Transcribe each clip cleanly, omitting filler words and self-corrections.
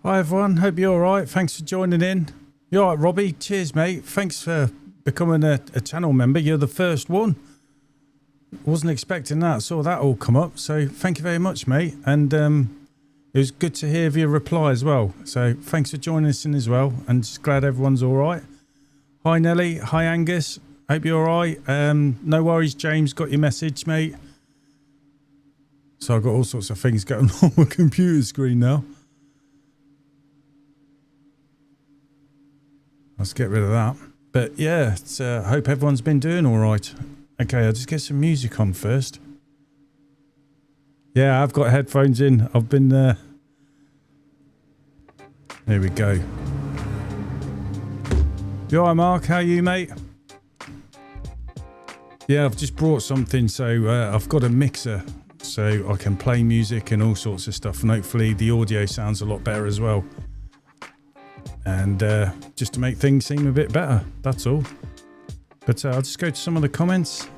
Hi everyone, hope you're alright. Thanks for joining in. You're alright, Robbie? Cheers, mate. Thanks for becoming a channel member. You're the first one. Wasn't expecting that. Saw that all come up. So thank you very much, mate. And it was good to hear your reply as well. So thanks for joining us in as well. And just glad everyone's alright. Hi Nelly. Hi Angus. Hope you're alright. No worries, James. Got your message, mate. So I've got all sorts of things going on my computer screen now. Let's get rid of that. But yeah, hope everyone's been doing all right. Okay, I'll just get some music on first. Yeah, I've got headphones in. I've been there. There we go. You all right, Mark? How are you, mate? Yeah, I've just brought something. So I've got a mixer so I can play music and all sorts of stuff. And hopefully the audio sounds a lot better as well. And just to make things seem a bit better, that's all. But I'll just go to some of the comments.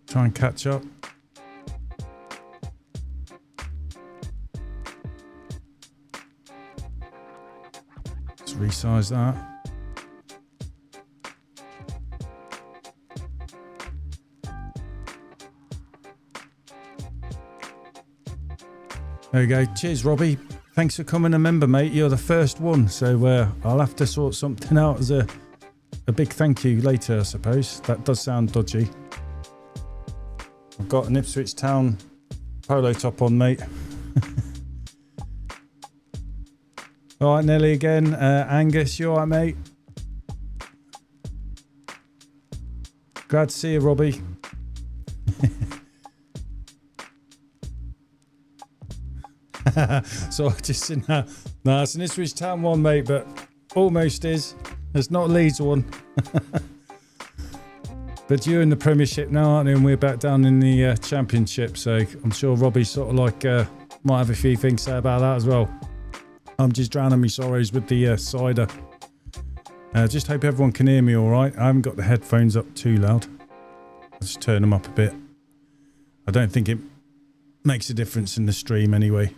Try and catch up. Let's resize that. There we go. Cheers, Robbie. Thanks for coming a member, mate. You're the first one, so I'll have to sort something out as a big thank you later, I suppose. That does sound dodgy. I've got an Ipswich Town polo top on, mate. All right, Nelly again. Angus, you all right, mate? Glad to see you, Robbie. So I just in that. No, it's an Ipswich Town one, mate, but almost is. It's not a Leeds one. But you're in the Premiership now, aren't you? And we're back down in the Championship, so I'm sure Robbie sort of like might have a few things to say about that as well. I'm just drowning my sorrows with the cider. Just hope everyone can hear me all right. I haven't got the headphones up too loud. I'll just turn them up a bit. I don't think it makes a difference in the stream anyway.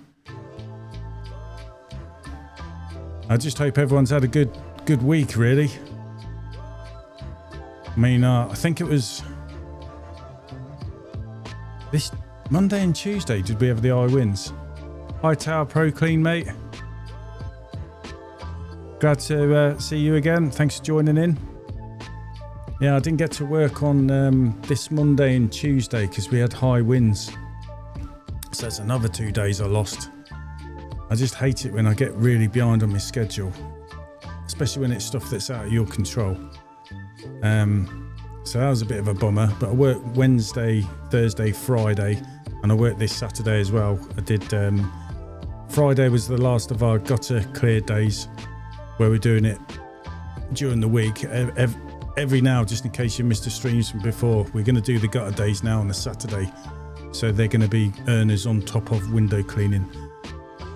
I just hope everyone's had a good week, really. I mean, I think it was this Monday and Tuesday did we have the iWins. Hi Tower Pro Clean, mate. Glad to see you again. Thanks for joining in. Yeah, I didn't get to work on this Monday and Tuesday because we had high winds. So that's another 2 days I lost. I just hate it when I get really behind on my schedule, especially when it's stuff that's out of your control. So that was a bit of a bummer, but I worked Wednesday, Thursday, Friday, and I worked this Saturday as well. I did, Friday was the last of our gutter clear days where we're doing it during the week. Every now, just in case you missed the streams from before, we're going to do the gutter days now on a Saturday. So they're going to be earners on top of window cleaning.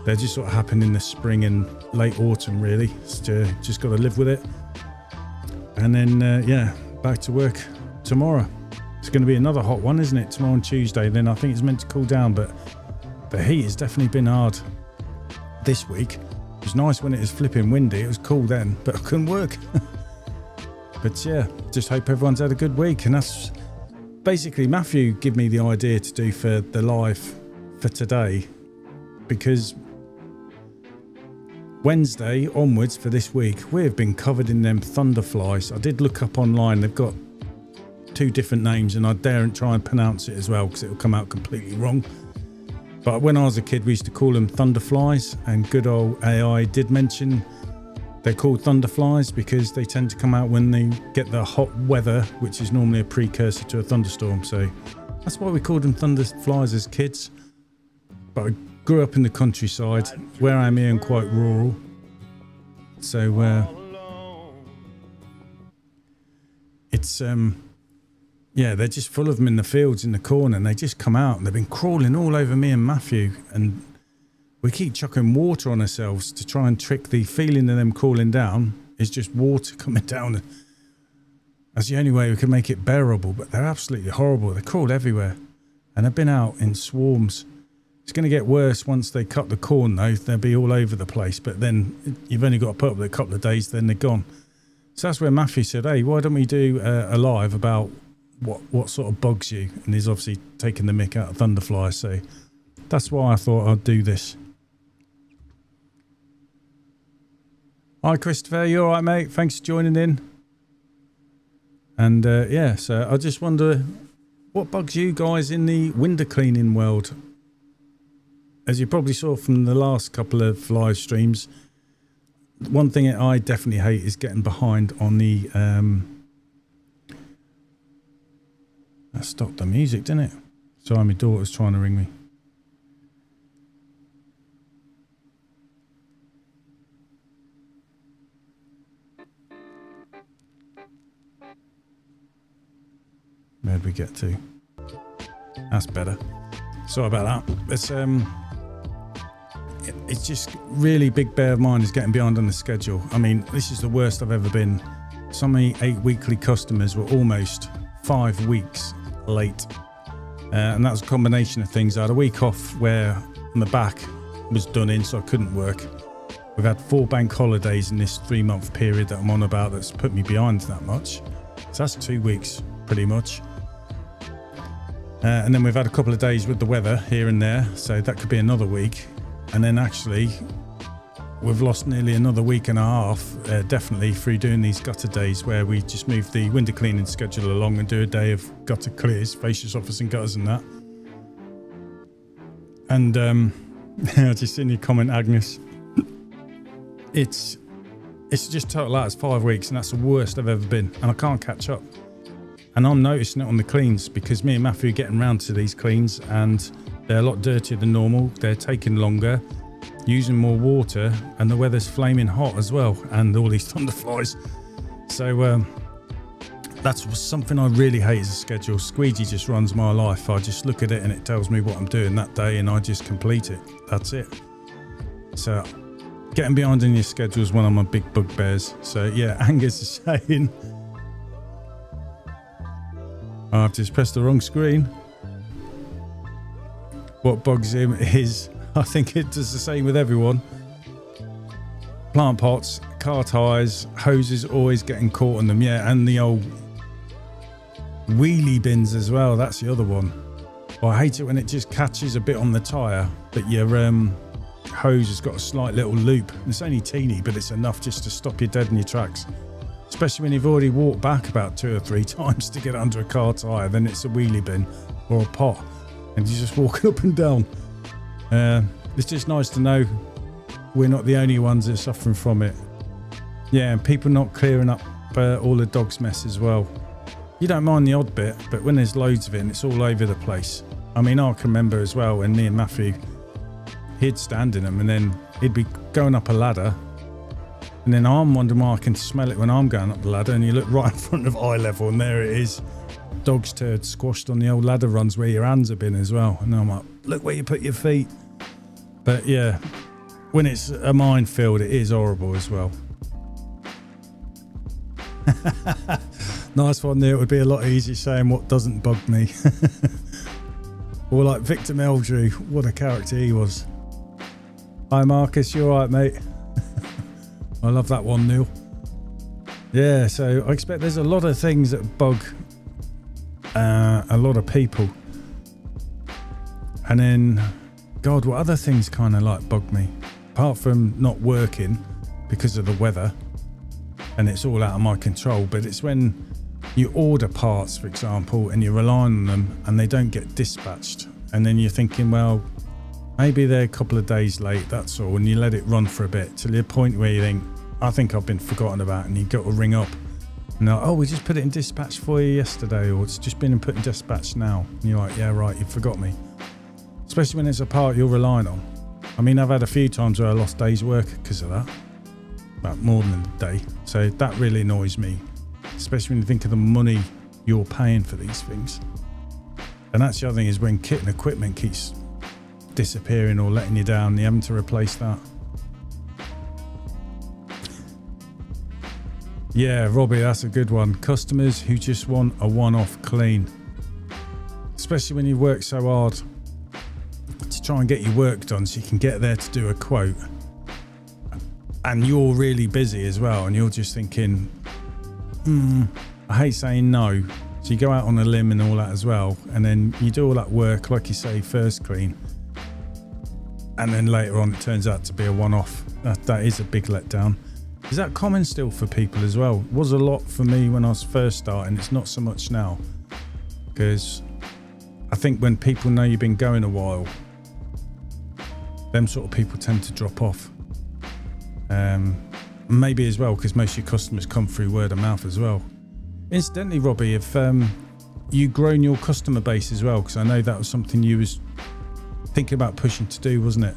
They just sort of happen in the spring and late autumn, really. So just got to live with it. And then, yeah, back to work tomorrow. It's going to be another hot one, isn't it? Tomorrow and Tuesday. Then I think it's meant to cool down, but the heat has definitely been hard this week. It was nice when it was flipping windy. It was cool then, but I couldn't work. But yeah, just hope everyone's had a good week. And that's basically Matthew gave me the idea to do for the live for today, because Wednesday onwards for this week we have been covered in them thunderflies. I did look up online, they've got 2 different names and I daren't try and pronounce it as well because it will come out completely wrong. But when I was a kid we used to call them thunderflies, and good old AI did mention they're called thunderflies because they tend to come out when they get the hot weather, which is normally a precursor to a thunderstorm. So that's why we called them thunderflies as kids. But I grew up in the countryside, where I'm here and quite rural. So it's yeah, they're just full of them in the fields in the corner, and they just come out and they've been crawling all over me and Matthew, and we keep chucking water on ourselves to try and trick the feeling of them crawling down is just water coming down. That's the only way we can make it bearable, but they're absolutely horrible. They crawl everywhere and they've been out in swarms. It's going to get worse once they cut the corn, though. They'll be all over the place. But then you've only got to put up with a couple of days, then they're gone. So that's where Matthew said, hey, why don't we do a live about what sort of bugs you? And he's obviously taking the mick out of thunderflies. So that's why I thought I'd do this. Hi, Christopher. You all right, mate? Thanks for joining in. And yeah, so I just wonder what bugs you guys in the window cleaning world. As you probably saw from the last couple of live streams, one thing that I definitely hate is getting behind on the... that stopped the music, didn't it? Sorry, my daughter's trying to ring me. Where'd we get to? That's better. Sorry about that. It's just really big bear of mine is getting behind on the schedule. I mean, this is the worst I've ever been. Some of the 8 weekly customers were almost 5 weeks late. And that was a combination of things. I had a week off where my back was done in, so I couldn't work. We've had 4 bank holidays in this 3-month period that I'm on about that's put me behind that much. So that's 2 weeks, pretty much. And then we've had a couple of days with the weather here and there, so that could be another week. And then actually, we've lost nearly another week and a half, definitely, through doing these gutter days where we just move the window cleaning schedule along and do a day of gutter clears, fascia office and gutters and that. And I just seen your comment, Agnes. It's just total out. It's 5 weeks, and that's the worst I've ever been, and I can't catch up. And I'm noticing it on the cleans because me and Matthew are getting round to these cleans and they're a lot dirtier than normal. They're taking longer, using more water, and the weather's flaming hot as well, and all these thunderflies. So that's something I really hate is a schedule. Squeegee just runs my life. I just look at it and it tells me what I'm doing that day and I just complete it. That's it. So getting behind in your schedule is one of my big bugbears. So yeah, Angus is saying... I've just pressed the wrong screen. What bugs him is, I think it does the same with everyone. Plant pots, car tyres, hoses always getting caught on them. Yeah, and the old wheelie bins as well. That's the other one. Well, I hate it when it just catches a bit on the tyre, but your hose has got a slight little loop. It's only teeny, but it's enough just to stop you dead in your tracks. Especially when you've already walked back about 2 or 3 times to get under a car tyre, then it's a wheelie bin or a pot and you're just walking up and down. It's just nice to know we're not the only ones that are suffering from it. Yeah, and people not clearing up all the dog's mess as well. You don't mind the odd bit, but when there's loads of it and it's all over the place. I mean, I can remember as well when me and Matthew, he'd stand in them and then he'd be going up a ladder. And then I'm wondering why I can smell it when I'm going up the ladder, and you look right in front of eye level and there it is. Dog's turd squashed on the old ladder runs where your hands have been as well. And I'm like, look where you put your feet. But yeah, when it's a minefield, it is horrible as well. Nice one there. It would be a lot easier saying what doesn't bug me. Or like Victor Meldrew, what a character he was. Hi Marcus, you alright mate? I love that one, Neil. Yeah, so I expect there's a lot of things that bug a lot of people. And then, God, what other things kind of like bug me? Apart from not working because of the weather, and it's all out of my control, but it's when you order parts, for example, and you rely on them and they don't get dispatched. And then you're thinking, well, maybe they're a couple of days late, that's all, and you let it run for a bit till the point where you think, I think I've been forgotten about, and you've got to ring up. And oh, we just put it in dispatch for you yesterday, or it's just been put in dispatch now. And you're like, yeah, right, you forgot me. Especially when it's a part you're relying on. I mean, I've had a few times where I lost days' work because of that. About more than a day. So that really annoys me. Especially when you think of the money you're paying for these things. And that's the other thing is when kit and equipment keeps disappearing or letting you down, you're having to replace that. Yeah, Robbie, that's a good one. Customers who just want a one-off clean. Especially when you work so hard to try and get your work done so you can get there to do a quote, and you're really busy as well, and you're just thinking, I hate saying no. So you go out on a limb and all that as well, and then you do all that work, like you say, first clean, and then later on it turns out to be a one-off. That is a big letdown. Is that common still for people as well? It was a lot for me when I was first starting. It's not so much now, because I think when people know you've been going a while, them sort of people tend to drop off. Maybe as well because most of your customers come through word of mouth as well. Incidentally, Robbie, if you grown your customer base as well, because I know that was something you was thinking about pushing to do, wasn't it?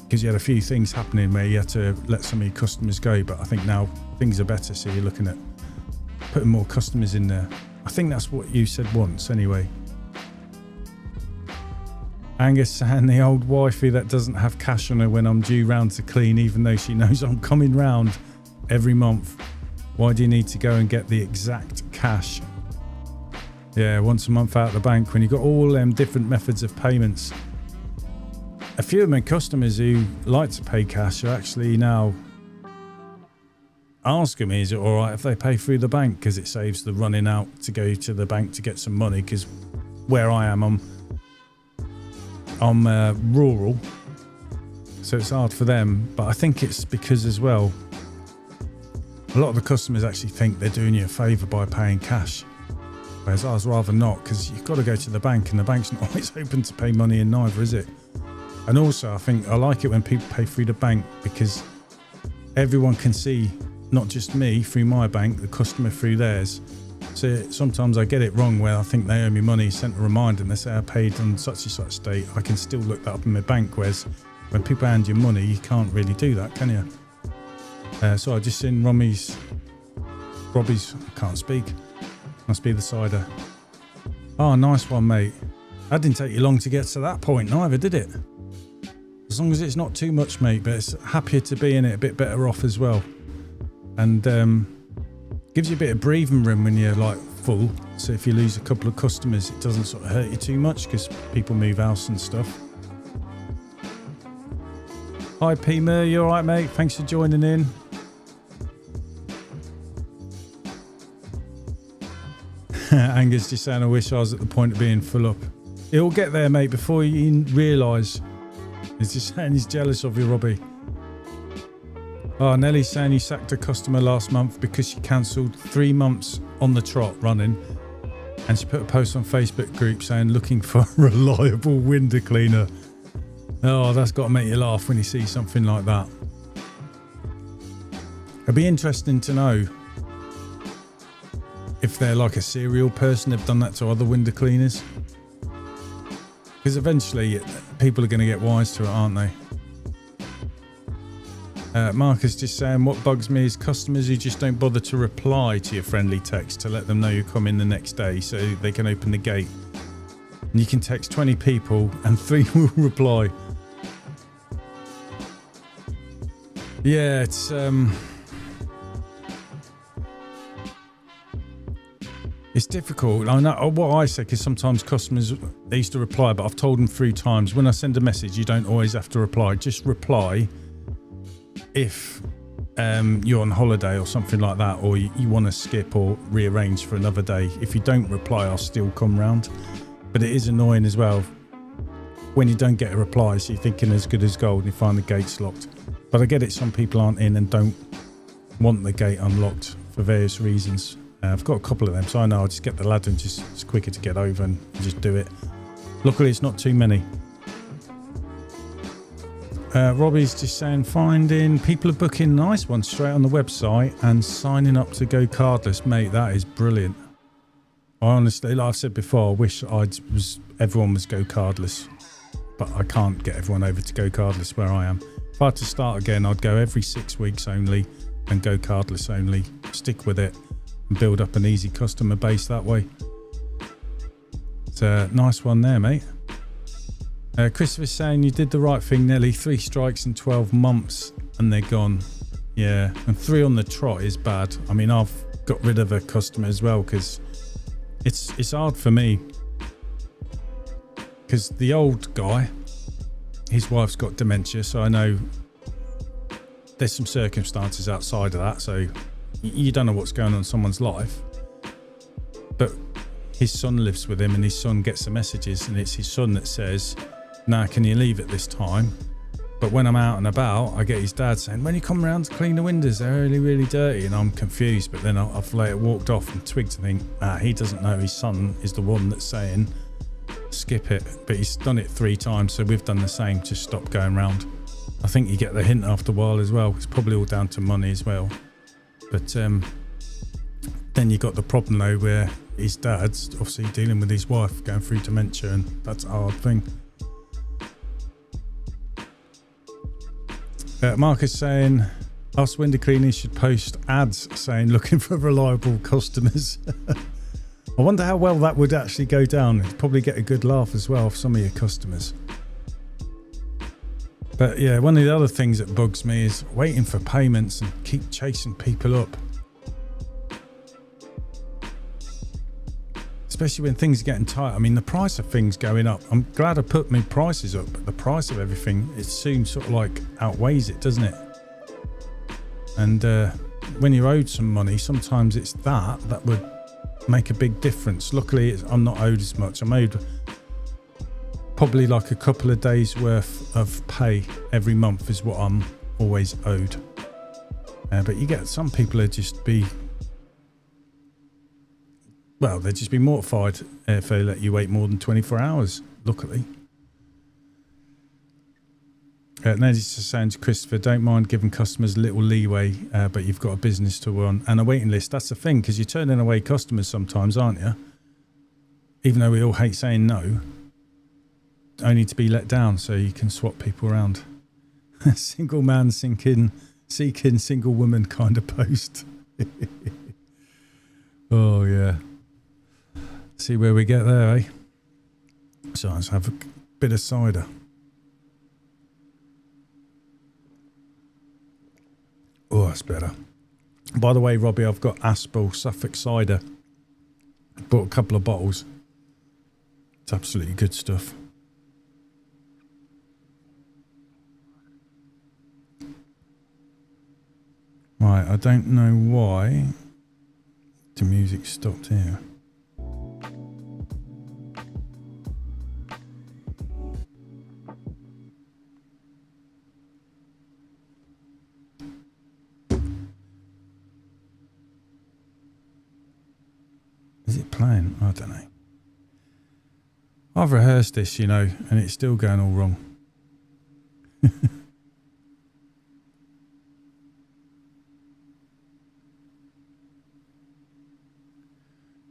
Because you had a few things happening where you had to let some of your customers go, but I think now things are better, so you're looking at putting more customers in there. I think that's what you said once anyway. Angus saying the old wifey that doesn't have cash on her when I'm due round to clean, even though she knows I'm coming round every month. Why do you need to go and get the exact cash? Yeah, once a month out of the bank when you've got all them different methods of payments. A few of my customers who like to pay cash are actually now asking me, is it all right if they pay through the bank, because it saves the running out to go to the bank to get some money, because where I am, I'm rural, so it's hard for them. But I think it's because as well, a lot of the customers actually think they're doing you a favour by paying cash, whereas I was rather not, because you've got to go to the bank and the bank's not always open to pay money in neither, is it? And also I think I like it when people pay through the bank, because everyone can see, not just me through my bank, the customer through theirs. So sometimes I get it wrong where I think they owe me money, sent a reminder and they say I paid on such and such date. I can still look that up in my bank, whereas when people hand you money, you can't really do that, can you? So I just seen Robbie's, I can't speak, must be the cider. Oh, nice one, mate. That didn't take you long to get to that point neither, did it? As long as it's not too much, mate, but it's happier to be in it, a bit better off as well. And gives you a bit of breathing room when you're like full. So if you lose a couple of customers, it doesn't sort of hurt you too much, because people move house and stuff. Hi, Pima, you all right, mate? Thanks for joining in. Angus just saying, I wish I was at the point of being full up. It'll get there, mate, before you realise. He's just saying he's jealous of you, Robbie. Oh, Nellie's saying you sacked a customer last month because she cancelled 3 months on the trot running, and she put a post on Facebook group saying looking for a reliable window cleaner. Oh, that's got to make you laugh when you see something like that. It'd be interesting to know if they're like a serial person, they've done that to other window cleaners. Because eventually people are going to get wise to it, aren't they? Marcus just saying, what bugs me is customers who just don't bother to reply to your friendly text to let them know you're coming the next day so they can open the gate. And you can text 20 people and 3 will reply. Yeah, it's difficult. I know what I say, because sometimes customers, they used to reply, but I've told them 3 times, when I send a message, you don't always have to reply. Just reply if you're on holiday or something like that, or you want to skip or rearrange for another day. If you don't reply, I'll still come round. But it is annoying as well when you don't get a reply, so you're thinking as good as gold and you find the gate's locked. But I get it, some people aren't in and don't want the gate unlocked for various reasons. I've got a couple of them, so I know I'll just get the ladder and just, it's quicker to get over and just do it. Luckily it's not too many. Robbie's just saying, finding people are booking nice ones straight on the website and signing up to go cardless. Mate, that is brilliant. I honestly, like I've said before, I wish everyone was go cardless, but I can't get everyone over to go cardless where I am. If I had to start again, I'd go every 6 weeks only and go cardless only. Stick with it and build up an easy customer base that way. It's a nice one there, mate. Christopher's saying you did the right thing, Nelly. 3 strikes in 12 months and they're gone. Yeah, and 3 on the trot is bad. I mean, I've got rid of a customer as well, because it's hard for me, because the old guy, his wife's got dementia, so I know there's some circumstances outside of that, so you don't know what's going on in someone's life. But his son lives with him, and his son gets the messages, and it's his son that says, "Nah, can you leave at this time?" But when I'm out and about, I get his dad saying, "When you come around to clean the windows, they're really, really dirty." And I'm confused, but then I've later walked off and twigged and think, he doesn't know his son is the one that's saying, skip it. But he's done it 3 times, so we've done the same, just stop going round. I think you get the hint after a while as well. It's probably all down to money as well. But then you got the problem though, where his dad's obviously dealing with his wife going through dementia, and that's a hard thing. Marcus saying us window cleaners should post ads saying looking for reliable customers. I wonder how well that would actually go down. It'd probably get a good laugh as well off some of your customers. But yeah, one of the other things that bugs me is waiting for payments and keep chasing people up. Especially when things are getting tight. I mean, the price of things going up. I'm glad I put my prices up, but the price of everything, it soon sort of like outweighs it, doesn't it? And when you're owed some money, sometimes it's that would make a big difference. Luckily, I'm not owed as much. I'm owed probably like a couple of days worth of pay every month is what I'm always owed. But you get some people who just be, well, they'd just be mortified if they let you wait more than 24 hours, luckily. Neddy's just saying to Christopher, don't mind giving customers a little leeway, but you've got a business to run and a waiting list. That's the thing, because you're turning away customers sometimes, aren't you? Even though we all hate saying no, only to be let down, so you can swap people around. Single man seeking single woman kind of post. Oh, yeah. See where we get there, eh? So let's have a bit of cider. Oh, that's better. By the way, Robbie, I've got Aspel Suffolk cider. Bought a couple of bottles. It's absolutely good stuff. Right, I don't know why the music stopped here. Is it playing? I don't know. I've rehearsed this, you know, and it's still going all wrong.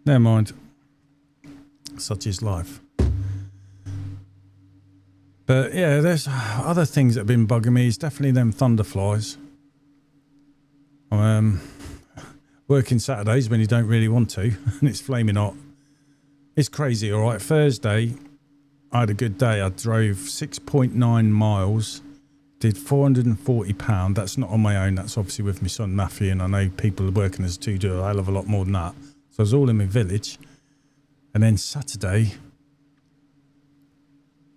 Never mind. Such is life. But yeah, there's other things that have been bugging me. It's definitely them thunderflies. Working Saturdays when you don't really want to, and it's flaming hot. It's crazy, all right. Thursday, I had a good day. I drove 6.9 miles, did £440. That's not on my own. That's obviously with my son Matthew, and I know people working as two do a hell of a lot more than that. So I was all in my village. And then Saturday,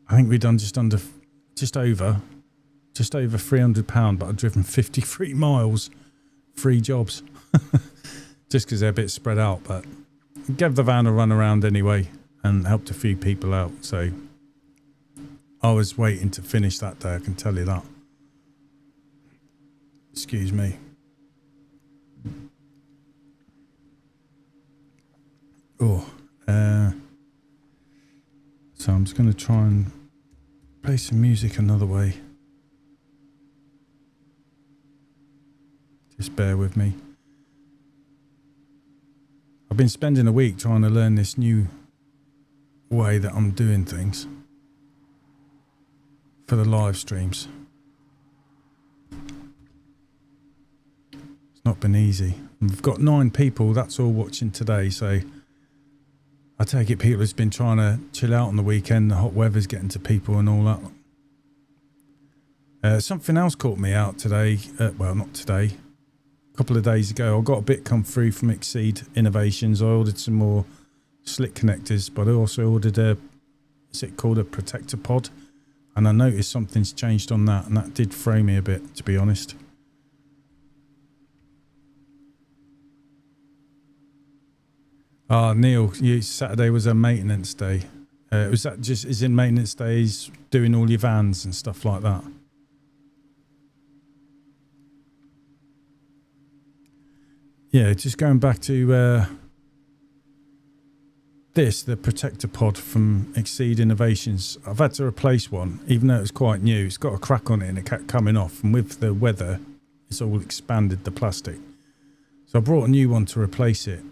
I think we'd done just over £300, but I'd driven 53 miles, 3 jobs. Just because they're a bit spread out, but gave the van a run around anyway and helped a few people out. So I was waiting to finish that day, I can tell you that. Excuse me. Oh, so I'm just going to try and play some music another way. Just bear with me. I've been spending a week trying to learn this new way that I'm doing things for the live streams. It's not been easy. And we've got 9 people, that's all watching today, so I take it people have been trying to chill out on the weekend, the hot weather's getting to people and all that. Something else caught me out today, well not today, a couple of days ago. I got a bit come through from Exceed Innovations. I ordered some more slick connectors, but I also ordered what's it called, a protector pod, and I noticed something's changed on that, and that did throw me a bit, to be honest. Neil, Saturday was a maintenance day. Was that just is in maintenance days doing all your vans and stuff like that? Yeah, just going back to the protector pod from Exceed Innovations. I've had to replace one, even though it's quite new. It's got a crack on it and it kept coming off, and with the weather, it's all expanded, the plastic. So I brought a new one to replace it.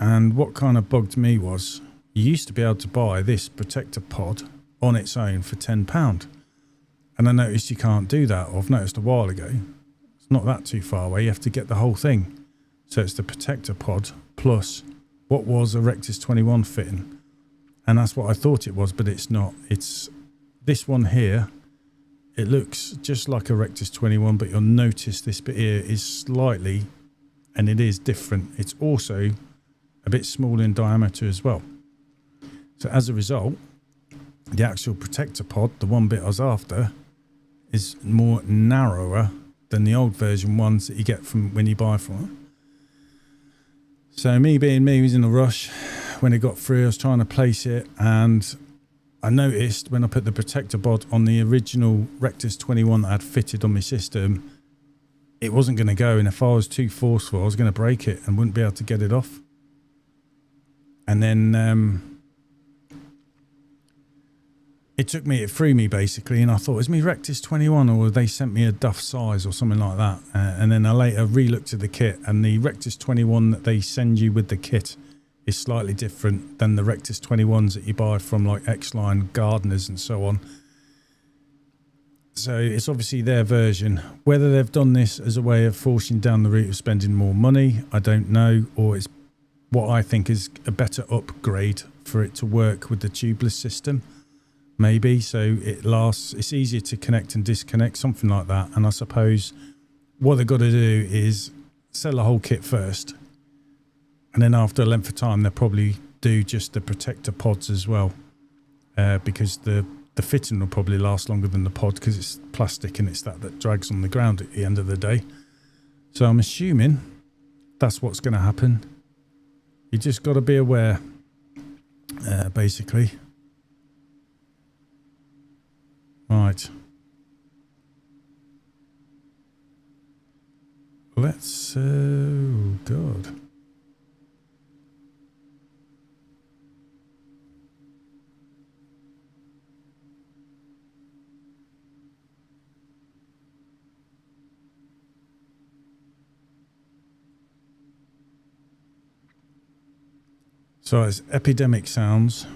And what kind of bugged me was, you used to be able to buy this protector pod on its own for £10. And I noticed you can't do that, or I've noticed a while ago. It's not that too far away, you have to get the whole thing. So it's the protector pod plus what was a Rectus 21 fitting. And that's what I thought it was, but it's not. It's this one here. It looks just like a Rectus 21, but you'll notice this bit here is slightly, and it is different. It's also a bit smaller in diameter as well. So as a result, the actual protector pod, the one bit I was after, is more narrower than the old version ones that you get from when you buy from it. So me being me, was in a rush. When it got through, I was trying to place it, and I noticed when I put the protector pod on the original Rectus 21 that I had fitted on my system, it wasn't going to go, and if I was too forceful, I was going to break it and wouldn't be able to get it off. And then it threw me basically, and I thought, is me Rectus 21, or they sent me a Duff size or something like that? And then I later re-looked at the kit, and the Rectus 21 that they send you with the kit is slightly different than the Rectus 21s that you buy from like X-Line, Gardeners and so on. So it's obviously their version. Whether they've done this as a way of forcing down the route of spending more money, I don't know, or it's what I think is a better upgrade for it to work with the tubeless system. Maybe, so it lasts, it's easier to connect and disconnect, something like that. And I suppose what they've got to do is sell the whole kit first, and then after a length of time they'll probably do just the protector pods as well, because the fitting will probably last longer than the pod, because it's plastic and it's that drags on the ground at the end of the day. So I'm assuming that's what's going to happen. You just got to be aware, basically. Right. Let's, oh God. So it's epidemic sounds.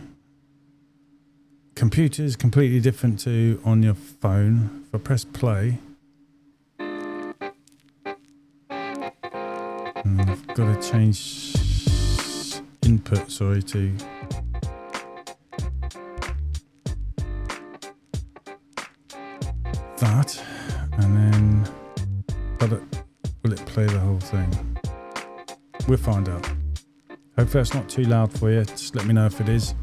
Computer's completely different to on your phone. If I press play, and I've got to change input, sorry, to that, and then will it play the whole thing? We'll find out. Hopefully that's not too loud for you. Just let me know if it is.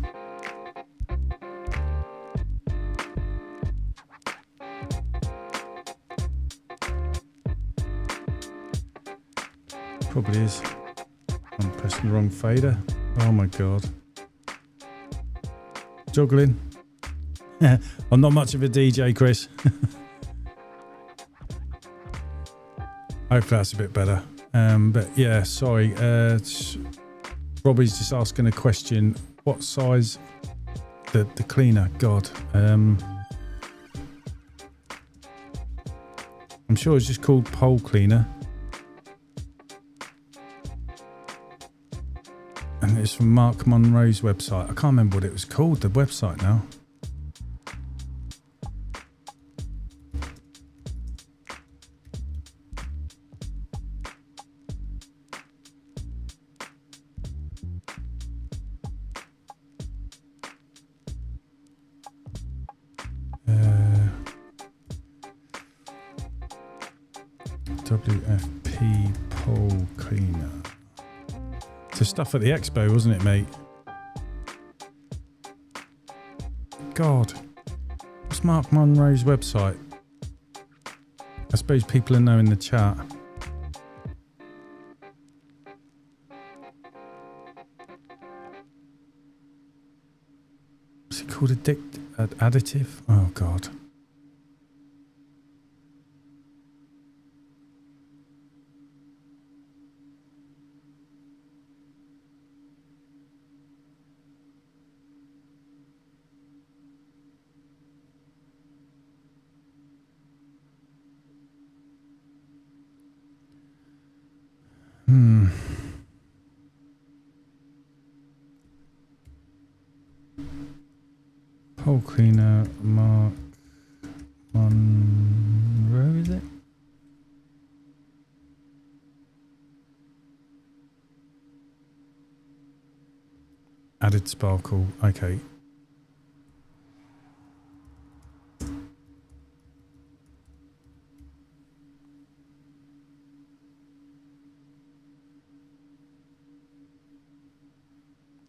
Probably is. I'm pressing the wrong fader. Oh my God. Juggling. I'm not much of a DJ, Chris. Hopefully that's a bit better. But yeah, sorry. Robbie's just asking a question. What size the cleaner? God. I'm sure it's just called pole cleaner. And it's from Mark Monroe's website. I can't remember what it was called, the website now. WFP pole cleaner. It's the stuff at the expo, wasn't it, mate? God. What's Mark Monroe's website? I suppose people are know in the chat. Is it called additive? Oh, God. Pole cleaner, Mark Monroe, is it? Added sparkle, okay.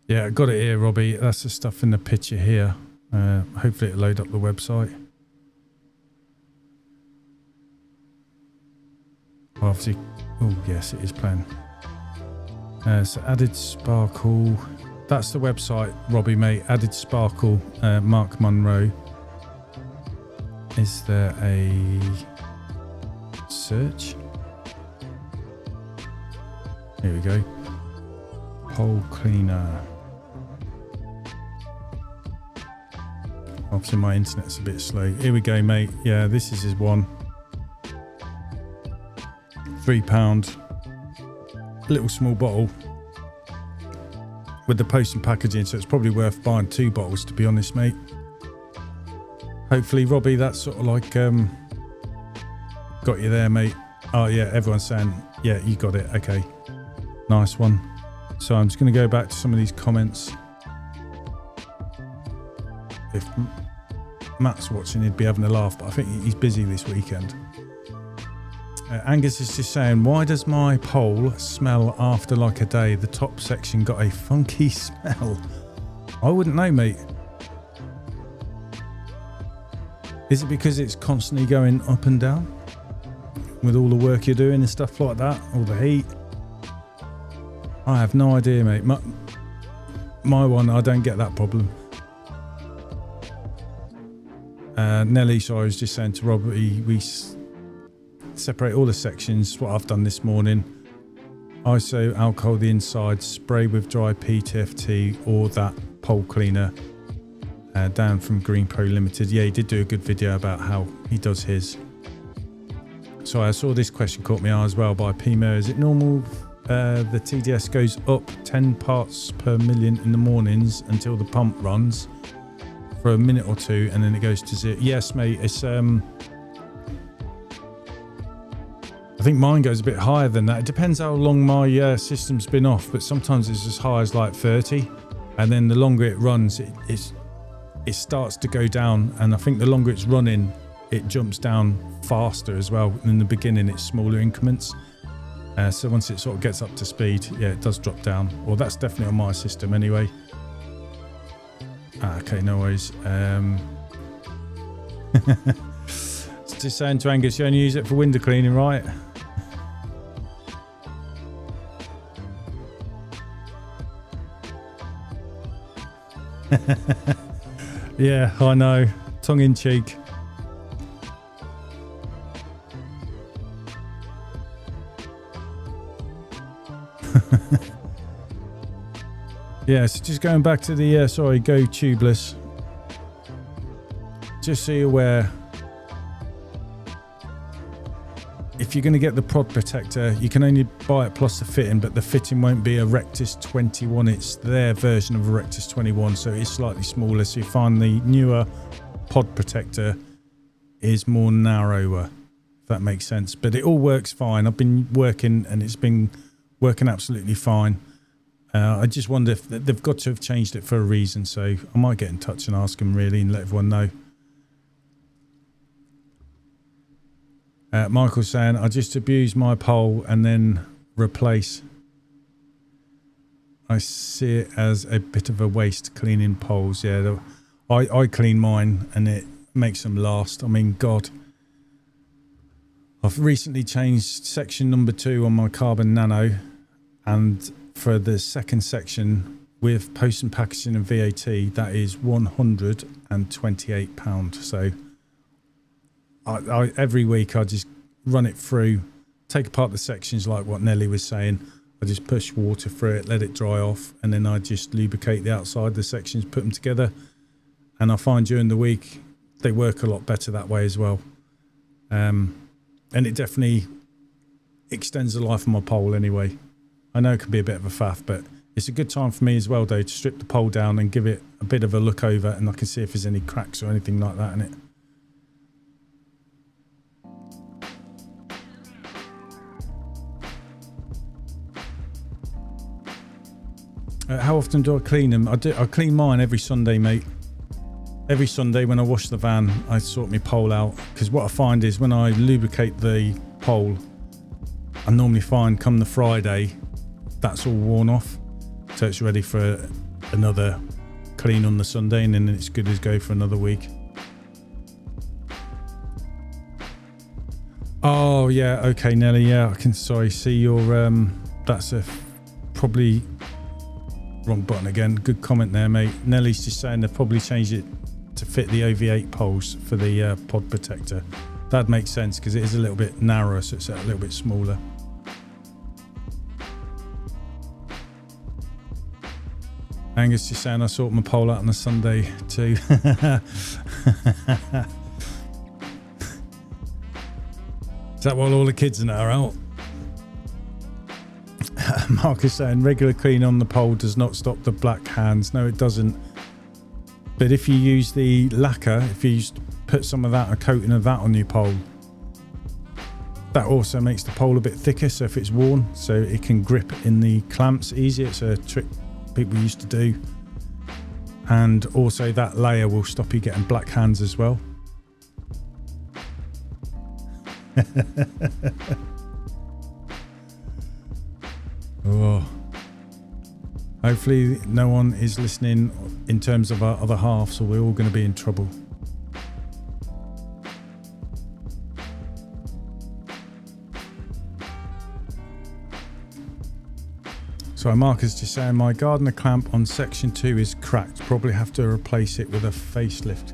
Yeah, I got it here, Robbie. That's the stuff in the picture here. Hopefully it'll load up the website. Obviously, oh yes, it is playing. So added sparkle. That's the website, Robbie, mate. Added sparkle, Mark Monroe. Is there a search? Here we go. Pole cleaner. Obviously my internet's a bit slow. Here we go, mate. Yeah, this is his one. £3. Little small bottle. With the post and packaging, so it's probably worth buying 2 bottles, to be honest, mate. Hopefully, Robbie, that's sort of like got you there, mate. Oh yeah, everyone's saying, yeah, you got it. Okay, nice one. So I'm just going to go back to some of these comments. If Matt's watching, he'd be having a laugh, but I think he's busy this weekend. Angus is just saying, why does my pole smell after like a day? The top section got a funky smell. I wouldn't know, mate. Is it because it's constantly going up and down with all the work you're doing and stuff like that, all the heat? I have no idea, mate. My one, I don't get that problem. Nelly, sorry, I was just saying to Rob, we separate all the sections. What I've done this morning: ISO, alcohol the inside, spray with dry PTFT or that pole cleaner. Dan from Green Pro Limited. Yeah, he did do a good video about how he does his. So I saw this question caught me eye as well by Pima. Is it normal the TDS goes up 10 parts per million in the mornings until the pump runs for a minute or two and then it goes to 0? Yes, mate. It's I think mine goes a bit higher than that. It depends how long my system's been off, but sometimes it's as high as like 30, and then the longer it runs, it starts to go down, and I think the longer it's running, it jumps down faster as well. In the beginning, it's smaller increments. So once it sort of gets up to speed, yeah, it does drop down. Well, that's definitely on my system anyway. Okay, no worries. Just saying to Angus, you only use it for window cleaning, right? Yeah, I know. Tongue in cheek. Yeah, so just going back to the go tubeless. Just so you're aware, if you're going to get the prod protector, you can only buy it plus the fitting, but the fitting won't be a Rectus 21. It's their version of a Rectus 21, so it's slightly smaller. So you find the newer pod protector is more narrower, if that makes sense. But it all works fine. I've been working and it's been working absolutely fine. I just wonder if they've got to have changed it for a reason. So I might get in touch and ask them really and let everyone know. Michael's saying, I just abuse my pole and then replace. I see it as a bit of a waste cleaning poles. Yeah, I clean mine and it makes them last. I mean, God, I've recently changed section number 2 on my Carbon Nano, and for the second section with post and packaging and VAT, that is £128. So I every week I just run it through, take apart the sections like what Nelly was saying. I just push water through it, let it dry off, and then I just lubricate the outside of the sections, put them together. And I find during the week they work a lot better that way as well. And it definitely extends the life of my pole anyway. I know it can be a bit of a faff, but it's a good time for me as well, though, to strip the pole down and give it a bit of a look over, and I can see if there's any cracks or anything like that in it. How often do I clean them? I clean mine every Sunday, mate. Every Sunday when I wash the van, I sort my pole out, because what I find is when I lubricate the pole, I normally find come the Friday, that's all worn off. So it's ready for another clean on the Sunday, and then it's good as go for another week. Oh yeah, okay, Nelly. Yeah, I can. Sorry, see your that's a probably wrong button again. Good comment there, mate. Nelly's just saying they've probably changed it to fit the OV8 poles for the pod protector. That makes sense because it is a little bit narrower, so it's a little bit smaller. Angus just saying I sort my pole out on a Sunday too. Is that while all the kids are out? Marcus saying regular clean on the pole does not stop the black hands. No, it doesn't. But if you use the lacquer, if you put some of that, a coating of that on your pole, that also makes the pole a bit thicker, so if it's worn, so it can grip in the clamps easier. It's a trick people used to do. And also that layer will stop you getting black hands as well. Oh. Hopefully no one is listening in terms of our other half, so we're all going to be in trouble. So Marcus just saying my gardener clamp on section 2 is cracked. Probably have to replace it with a facelift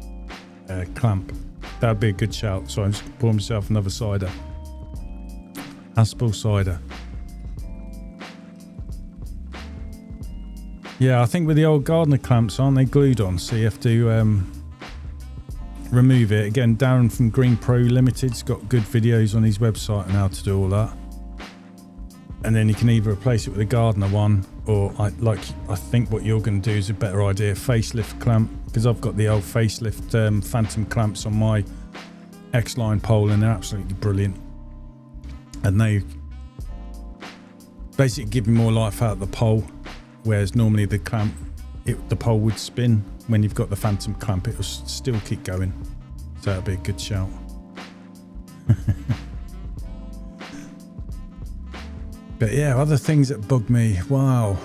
clamp. That'd be a good shout. So I'm just pouring myself another cider. Aspel cider. Yeah, I think with the old gardener clamps, aren't they glued on? So you have to remove it. Again, Darren from Green Pro Limited's got good videos on his website on how to do all that. And then you can either replace it with a gardener one, or I think what you're going to do is a better idea, facelift clamp, because I've got the old facelift phantom clamps on my X-line pole, and they're absolutely brilliant. And they basically give you more life out of the pole, whereas normally the clamp, the pole would spin. When you've got the phantom clamp, it will still keep going. So that'd be a good shout. But yeah, other things that bug me. Wow.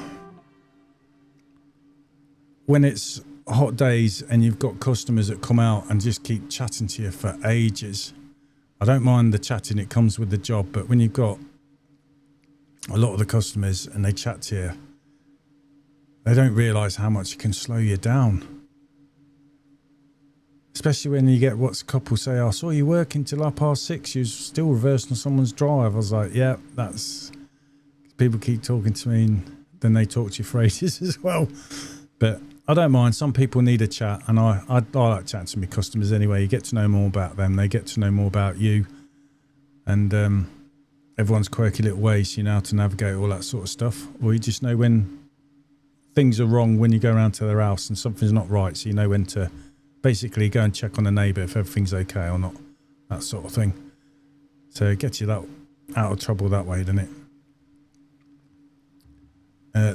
When it's hot days and you've got customers that come out and just keep chatting to you for ages. I don't mind the chatting, it comes with the job. But when you've got a lot of the customers and they chat to you, they don't realise how much it can slow you down. Especially when you get what's couples say, I saw you working till 6:30, you're still reversing someone's drive. I was like, yeah, that's... People keep talking to me and then they talk to you for ages as well. But I don't mind. Some people need a chat, and I like chatting to my customers anyway. You get to know more about them. They get to know more about you. And everyone's quirky little ways, you know how to navigate all that sort of stuff. Or you just know when things are wrong when you go around to their house and something's not right. So you know when to basically go and check on the neighbour if everything's okay or not. That sort of thing. So it gets you that out of trouble that way, doesn't it?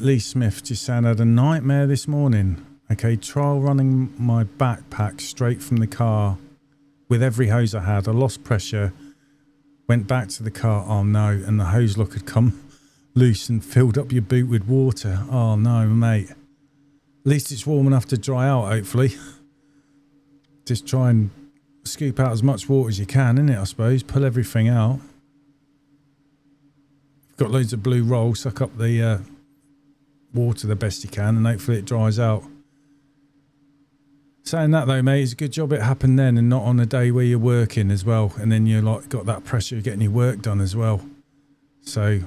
Lee Smith just saying I had a nightmare this morning. Okay, trial running my backpack straight from the car with every hose I had. I lost pressure, went back to the car. Oh no, and the hose lock had come loose and filled up your boot with water. Oh no, mate. At least it's warm enough to dry out, hopefully. Just try and scoop out as much water as you can, innit, I suppose. Pull everything out. You've got loads of blue roll, suck up the water the best you can, and hopefully it dries out. Saying that though, mate, it's a good job it happened then and not on a day where you're working as well, and then you're like got that pressure of getting your work done as well. So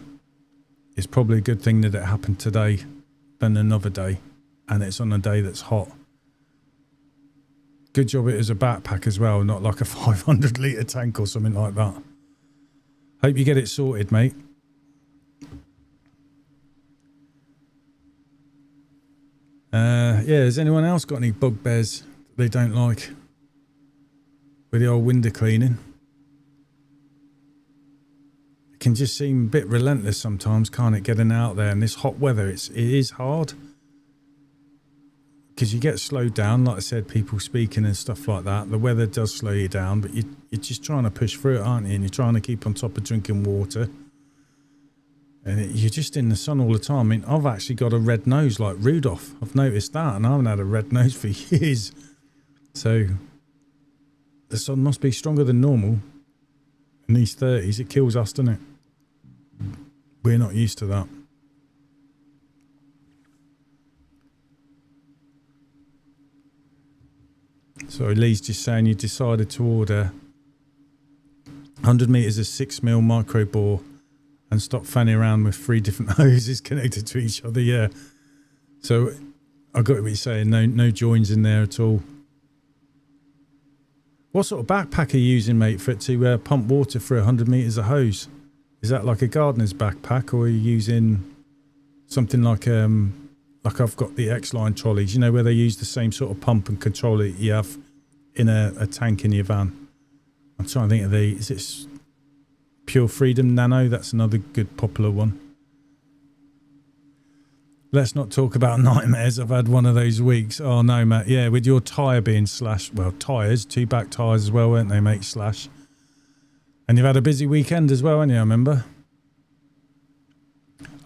it's probably a good thing that it happened today than another day, and it's on a day that's hot. Good job it was a backpack as well, not like a 500 litre tank or something like that. Hope you get it sorted, mate. Yeah, has anyone else got any bugbears they don't like with the old window cleaning? It can just seem a bit relentless sometimes, can't it, getting out there? And this hot weather, it is hard. Because you get slowed down, like I said, people speaking and stuff like that. The weather does slow you down, but you're just trying to push through it, aren't you? And you're trying to keep on top of drinking water. And you're just in the sun all the time. I mean, I've actually got a red nose like Rudolph. I've noticed that, and I haven't had a red nose for years. So the sun must be stronger than normal. In these 30s, it kills us, doesn't it? We're not used to that. So Lee's just saying you decided to order 100 metres of 6mm micro bore and stop fanning around with 3 different hoses connected to each other. Yeah. So I got what you're saying. No joins in there at all. What sort of backpack are you using, mate, for it to pump water through 100 metres of hose? Is that like a gardener's backpack, or are you using something like I've got the X-Line trolleys, you know, where they use the same sort of pump and controller you have in a tank in your van? I'm trying to think of is it Pure Freedom Nano? That's another good popular one. Let's not talk about nightmares. I've had one of those weeks. Oh no, Matt. Yeah, with your tyre being slashed. Well, tyres, 2 back tyres as well, weren't they, mate? Slash. And you've had a busy weekend as well, haven't you? I remember.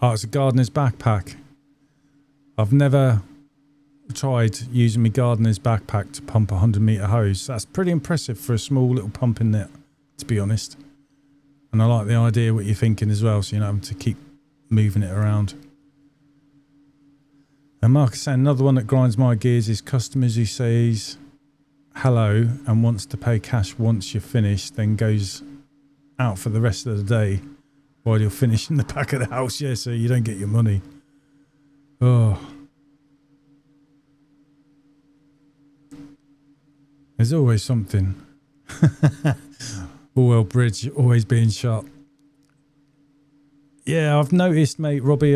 Oh, it's a gardener's backpack. I've never tried using my gardener's backpack to pump a 100 metre hose. That's pretty impressive for a small little pumping net, to be honest. And I like the idea what you're thinking as well, so you're not having to keep moving it around. And Mark is saying another one that grinds my gears is customers who says hello and wants to pay cash once you're finished, then goes out for the rest of the day while you're finishing the back of the house. Yeah, so you don't get your money. Oh. There's always something. Orwell Bridge always being shut. Yeah, I've noticed, mate, Robbie,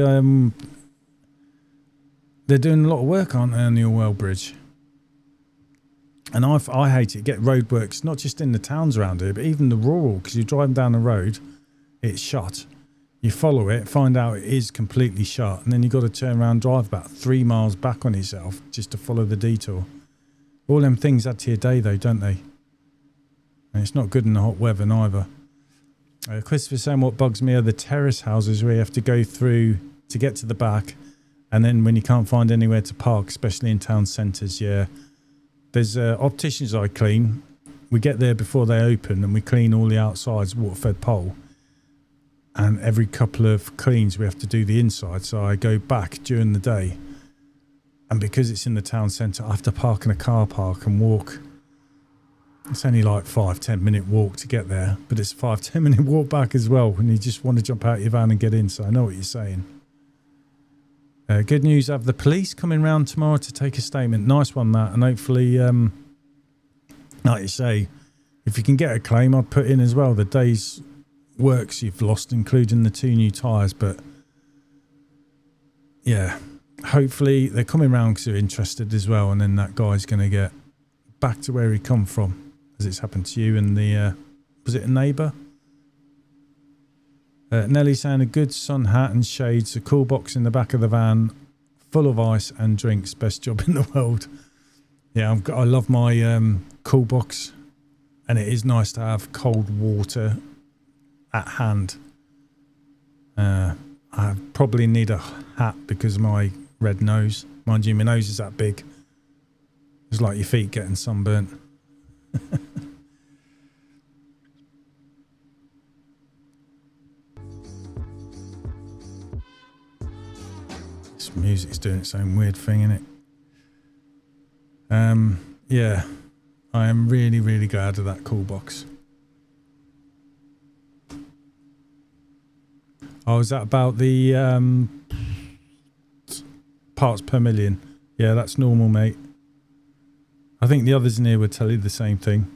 they're doing a lot of work, aren't they, on the Orwell Bridge? And I hate it. Get roadworks, not just in the towns around here, but even the rural, because you're driving down the road, it's shut. You follow it, find out it is completely shut, and then you've got to turn around, drive about 3 miles back on yourself just to follow the detour. All them things add to your day, though, don't they? And it's not good in the hot weather, neither. Christopher saying what bugs me are the terrace houses where you have to go through to get to the back, and then when you can't find anywhere to park, especially in town centres. Yeah, there's opticians I clean. We get there before they open, and we clean all the outsides, water-fed pole. And every couple of cleans, we have to do the inside. So I go back during the day, and because it's in the town centre, I have to park in a car park and walk. It's only like 5-10 minute walk to get there, but it's a 5-10 minute walk back as well when you just want to jump out your van and get in. So I know what you're saying. Good news, I have the police coming round tomorrow to take a statement. Nice one, that. And hopefully, like you say, if you can get a claim, I'd put in as well the day's works you've lost, including the 2 new tyres. But yeah, hopefully they're coming round because they're interested as well. And then that guy's going to get back to where he come from, as it's happened to you and the, was it a neighbour? Nelly saying a good sun hat and shades, a cool box in the back of the van, full of ice and drinks. Best job in the world. Yeah, I love my cool box, and it is nice to have cold water at hand. I probably need a hat because of my red nose. Mind you, my nose is that big. It's like your feet getting sunburnt. This music's doing its own weird thing, isn't it? Yeah, I am really, really glad of that cool box. Oh, is that about the parts per million? Yeah, that's normal, mate. I think the others in here would tell you the same thing.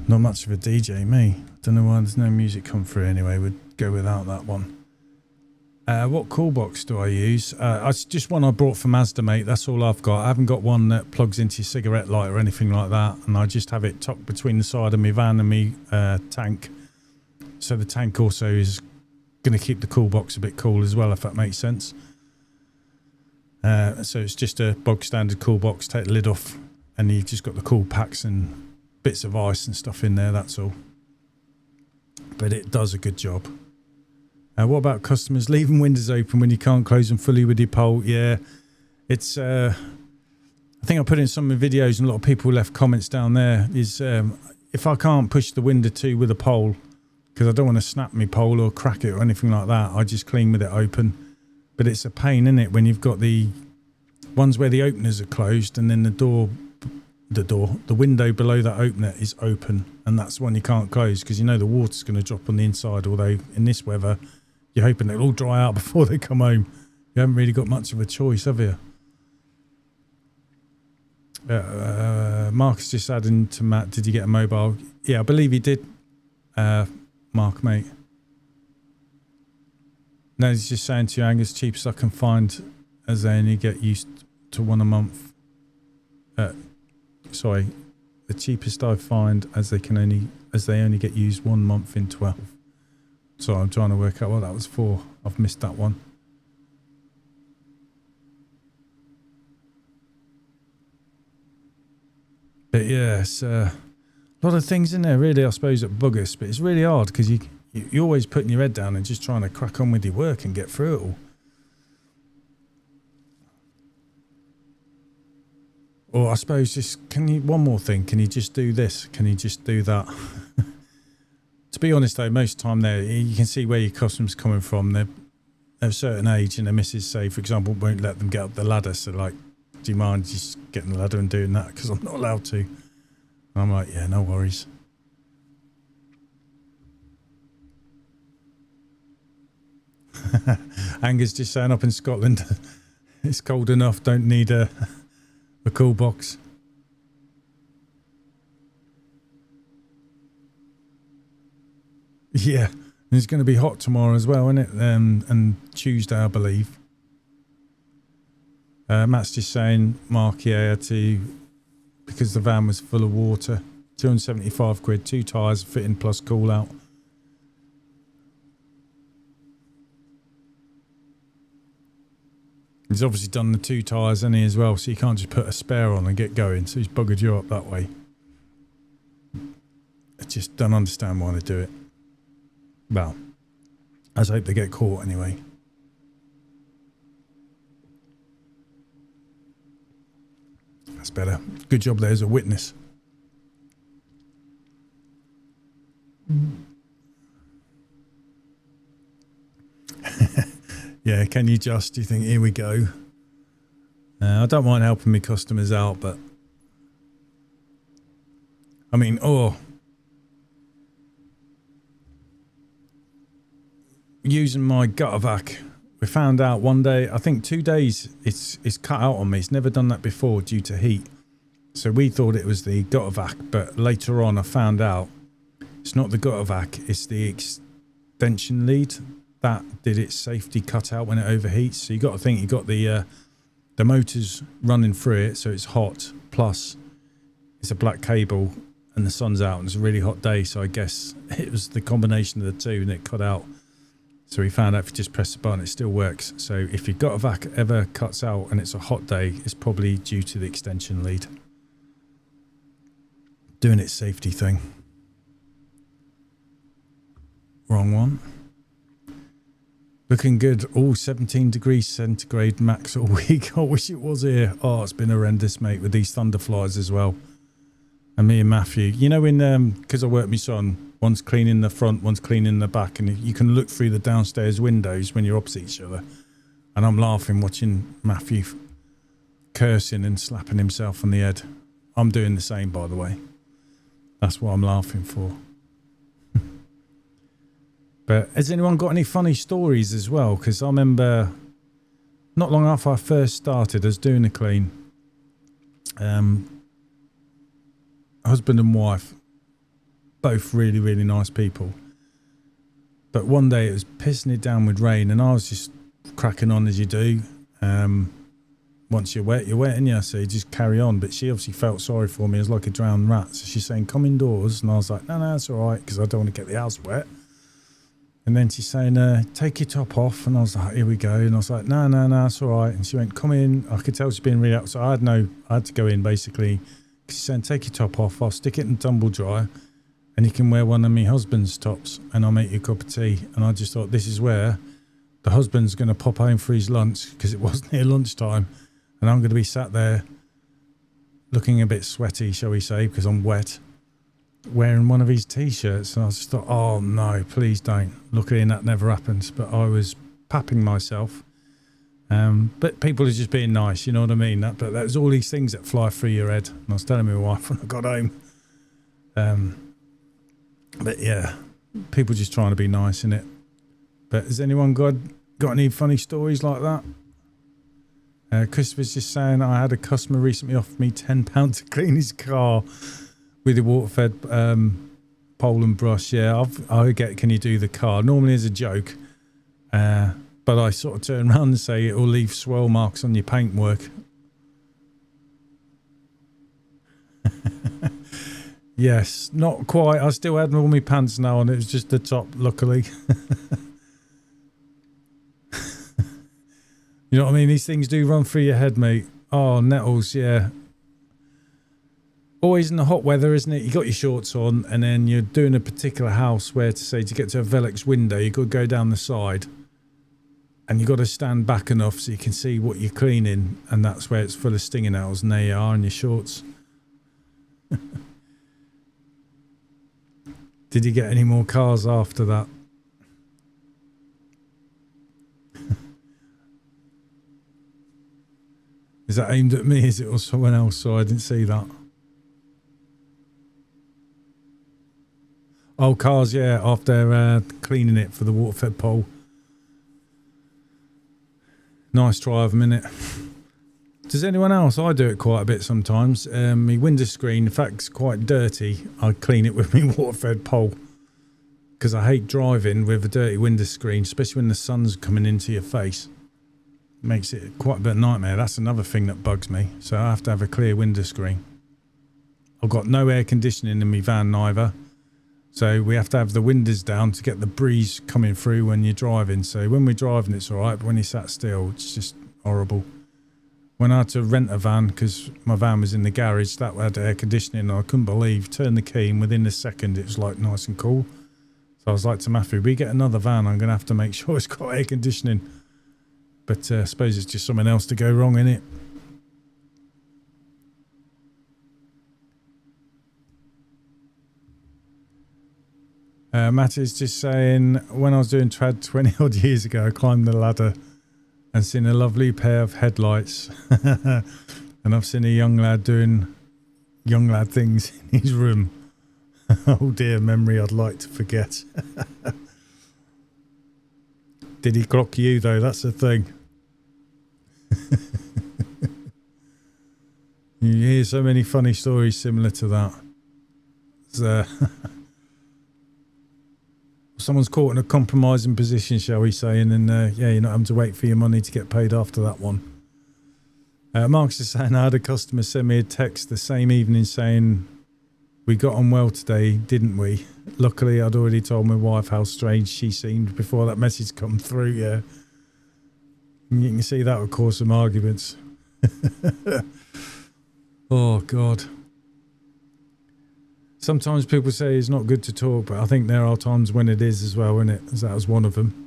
Not much of a DJ, me. Don't know why there's no music come through anyway. We'd go without that one. What cool box do I use? It's just one I brought from Mazda, mate. That's all I've got. I haven't got one that plugs into your cigarette light or anything like that. And I just have it tucked between the side of my van and my tank. So the tank also is going to keep the cool box a bit cool as well, if that makes sense. So it's just a bog standard cool box. Take the lid off and you've just got the cool packs and bits of ice and stuff in there, that's all. But it does a good job. What about customers leaving windows open when you can't close them fully with your pole? Yeah, it's I think I put in some of the videos and a lot of people left comments down there, is if I can't push the window to with a pole because I don't want to snap my pole or crack it or anything like that, I just clean with it open. But it's a pain, isn't it, when you've got the ones where the openers are closed and then the window below that opener is open, and that's the one you can't close because you know the water's going to drop on the inside, although in this weather you're hoping they'll all dry out before they come home. You haven't really got much of a choice, have you? Mark's just adding to Matt, did you get a mobile? Yeah, I believe he did, Mark, mate. No, he's just saying to you, Angus, cheapest I can find as they only get used to one a month. Sorry, the cheapest I find as they only get used 1 month in 12. So I'm trying to work out what that was for. I've missed that one. But yeah, it's a lot of things in there really, I suppose, that bug us, but it's really hard because you're always putting your head down and just trying to crack on with your work and get through it all. Or I suppose just, one more thing, can you just do this? Can you just do that? To be honest though, most of the time there, you can see where your customer's coming from. They're of a certain age and their missus, say, for example, won't let them get up the ladder. So like, do you mind just getting the ladder and doing that? Because I'm not allowed to. And I'm like, yeah, no worries. Anger's just saying up in Scotland, it's cold enough, don't need a cool box. Yeah, it's going to be hot tomorrow as well, isn't it? And Tuesday, I believe. Matt's just saying, Mark, yeah, because the van was full of water. 275 quid, 2 tyres, fitting plus cool out. He's obviously done the 2 tyres, hasn't he, as well, so you can't just put a spare on and get going, so he's buggered you up that way. I just don't understand why they do it. Well, I just hope they get caught anyway. That's better. Good job there's a witness. Yeah, can you just, do you think, here we go. I don't mind helping my customers out, but I mean, using my gutter vac, we found out one day, I think 2 days, it's cut out on me. It's never done that before due to heat. So we thought it was the gutter vac, but later on I found out it's not the gutter vac, it's the extension lead that did its safety cut out when it overheats. So you got to think you got the motors running through it, so it's hot, plus it's a black cable and the sun's out and it's a really hot day, so I guess it was the combination of the two and it cut out. So we found out if you just press the button, it still works. So if your gutter vac ever cuts out and it's a hot day, it's probably due to the extension lead doing its safety thing. Wrong one. Looking good. All 17 degrees centigrade max all week. I wish it was here. Oh, it's been horrendous, mate, with these thunderflies as well. And me and Matthew, you know, in because I work with my son, one's cleaning the front, one's cleaning the back, and you can look through the downstairs windows when you're opposite each other. And I'm laughing watching Matthew cursing and slapping himself on the head. I'm doing the same, by the way. That's what I'm laughing for. But has anyone got any funny stories as well? Because I remember not long after I first started, I was doing a clean. Husband and wife, both really, really nice people. But one day it was pissing it down with rain, and I was just cracking on as you do. Once you're wet, and you? So you just carry on. But she obviously felt sorry for me. It was like a drowned rat. So she's saying, come indoors. And I was like, no, it's all right, because I don't want to get the house wet. And then she's saying, take your top off. And I was like, here we go. And I was like, no, it's all right. And she went, come in. I could tell she's being really upset. I had to go in, basically. She's saying, take your top off. I'll stick it in the tumble dryer. And you can wear one of my husband's tops. And I'll make you a cup of tea. And I just thought, this is where the husband's going to pop home for his lunch, because it was near lunchtime. And I'm going to be sat there looking a bit sweaty, shall we say, because I'm wet, wearing one of his T-shirts. And I just thought, oh, no, please don't. Luckily, that never happens. But I was papping myself. But people are just being nice, you know what I mean? But there's all these things that fly through your head. And I was telling my wife when I got home. But, yeah, people just trying to be nice, innit? But has anyone got any funny stories like that? Christopher's just saying, I had a customer recently offer me £10 to clean his car with a water-fed pole and brush. Yeah, I get, can you do the car? Normally as a joke, but I sort of turn around and say it will leave swirl marks on your paintwork. Yes, not quite. I still had all my pants now on. It was just the top, luckily. You know what I mean? These things do run through your head, mate. Oh, nettles, yeah. Always in the hot weather, isn't it? You got your shorts on, and then you're doing a particular house where, to get to a Velux window, you got to go down the side, and you got to stand back enough so you can see what you're cleaning, and that's where it's full of stinging nettles, and there you are in your shorts. Did you get any more cars after that? Is that aimed at me? Is it or someone else? So I didn't see that. Oh, cars, yeah, after cleaning it for the water-fed pole. Nice try of a minute. Does anyone else? I do it quite a bit sometimes. My window screen, in fact, is quite dirty. I clean it with my water-fed pole, because I hate driving with a dirty window screen, especially when the sun's coming into your face. Makes it quite a bit of a nightmare. That's another thing that bugs me. So I have to have a clear window screen. I've got no air conditioning in my van neither, so we have to have the windows down to get the breeze coming through when you're driving. So when we're driving it's all right, but when you're sat still it's just horrible. When I had to rent a van, because my van was in the garage, that had air conditioning, and I couldn't believe, turn the key and within a second it was like nice and cool. So I was like to Matthew, we get another van, I'm going to have to make sure it's got air conditioning. But I suppose it's just something else to go wrong, innit? Matt is just saying, when I was doing trad 20 odd years ago, I climbed the ladder and seen a lovely pair of headlights. And I've seen a young lad doing young lad things in his room. Oh dear, memory I'd like to forget. Did he clock you though? That's the thing. You hear so many funny stories similar to that. So, someone's caught in a compromising position, shall we say, and then yeah, you're not having to wait for your money to get paid after that one. Mark's is saying, I had a customer send me a text the same evening saying We got on well today, didn't we? Luckily, I'd already told my wife how strange she seemed before that message come through, yeah. And you can see that would cause some arguments. Oh, God. Sometimes people say it's not good to talk, but I think there are times when it is as well, isn't it? As that was one of them.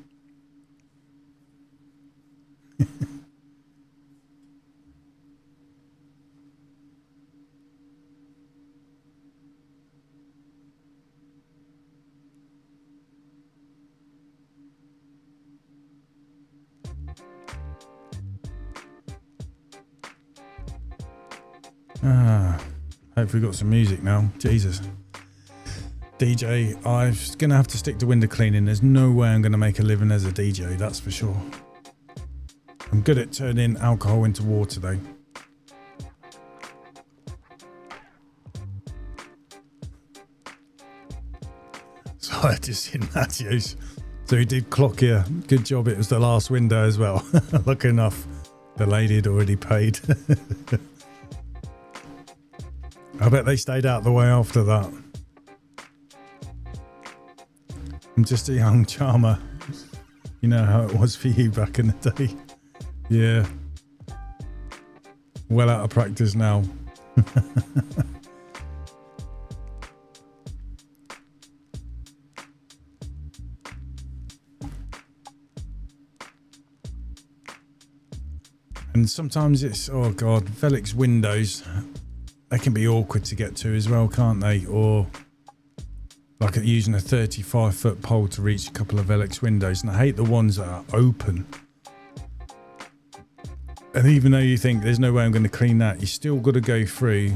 Hopefully got some music now. Jesus. DJ, I'm going to have to stick to window cleaning. There's no way I'm going to make a living as a DJ, that's for sure. I'm good at turning alcohol into water though. So I just seen Matthews. So he did clock here. Good job it was the last window as well. Lucky enough, the lady had already paid. I bet they stayed out of the way after that. I'm just a young charmer. You know how it was for you back in the day. Yeah. Well out of practice now. And sometimes it's, oh God, Velux windows. They can be awkward to get to as well, can't they? Or like using a 35-foot pole to reach a couple of Velux windows. And I hate the ones that are open. And even though you think there's no way I'm going to clean that, you still got to go through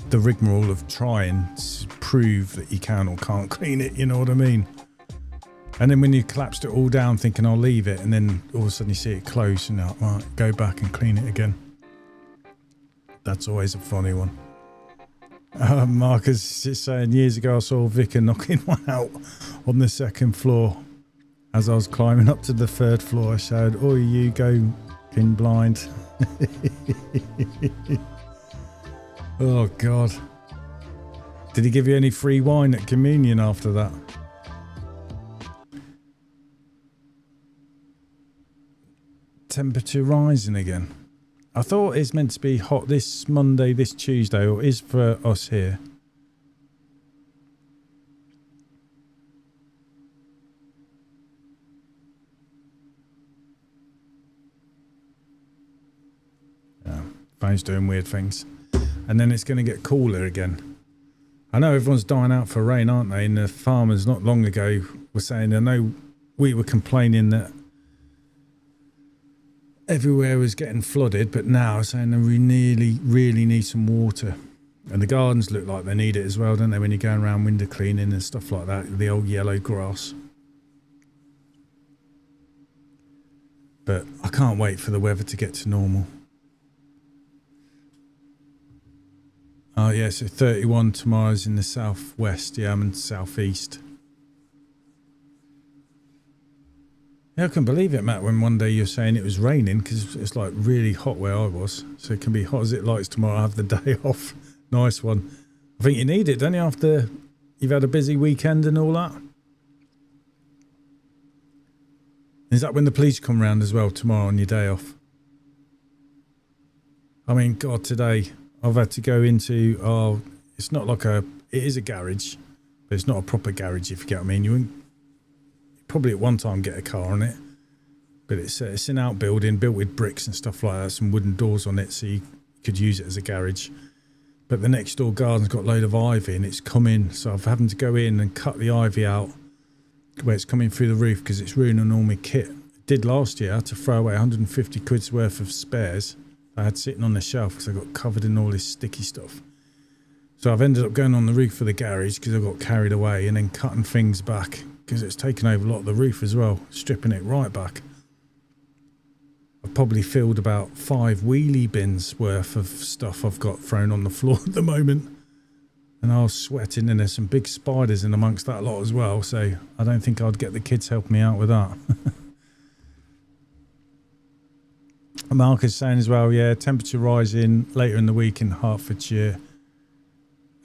the rigmarole of trying to prove that you can or can't clean it, you know what I mean? And then when you collapsed it all down thinking I'll leave it, and then all of a sudden you see it close and you're like, right, go back and clean it again. That's always a funny one. Marcus is saying, years ago I saw Vicar knocking one out on the second floor. As I was climbing up to the third floor, I shouted, "Oh, you go fucking blind." Oh, God. Did he give you any free wine at communion after that? Temperature rising again. I thought it's meant to be hot this Monday, this Tuesday, or is for us here. Yeah, phone's doing weird things. And then it's going to get cooler again. I know everyone's dying out for rain, aren't they? And the farmers not long ago were saying, I know we were complaining that everywhere was getting flooded, but now saying they really need some water. And the gardens look like they need it as well, don't they, when you're going around window cleaning and stuff like that, the old yellow grass. But I can't wait for the weather to get to normal. Oh yeah, so 31 tomorrow's in the southwest. Yeah, I'm in the southeast. Yeah, I can believe it, Matt, when one day you're saying it was raining, because it's like really hot where I was. So it can be hot as it likes tomorrow. I have the day off. Nice one. I think you need it, don't you, after you've had a busy weekend and all that? Is that when the police come round as well, tomorrow on your day off? I mean, God, today I've had to go into, it's not like it is a garage, but it's not a proper garage, if you get what I mean. You wouldn't probably at one time get a car on it, but it's an outbuilding built with bricks and stuff like that, some wooden doors on it, so you could use it as a garage. But the next door garden's got a load of ivy and it's come in, so I've having to go in and cut the ivy out where it's coming through the roof because it's ruining all my kit. It did last year. I had to throw away 150 quid's worth of spares I had sitting on the shelf because I got covered in all this sticky stuff. So I've ended up going on the roof of the garage because I got carried away, and then cutting things back because it's taken over a lot of the roof as well, stripping it right back. I've probably filled about 5 wheelie bins worth of stuff I've got thrown on the floor at the moment. And I was sweating, and there's some big spiders in amongst that lot as well, so I don't think I'd get the kids helping me out with that. Mark is saying as well, yeah, temperature rising later in the week in Hertfordshire.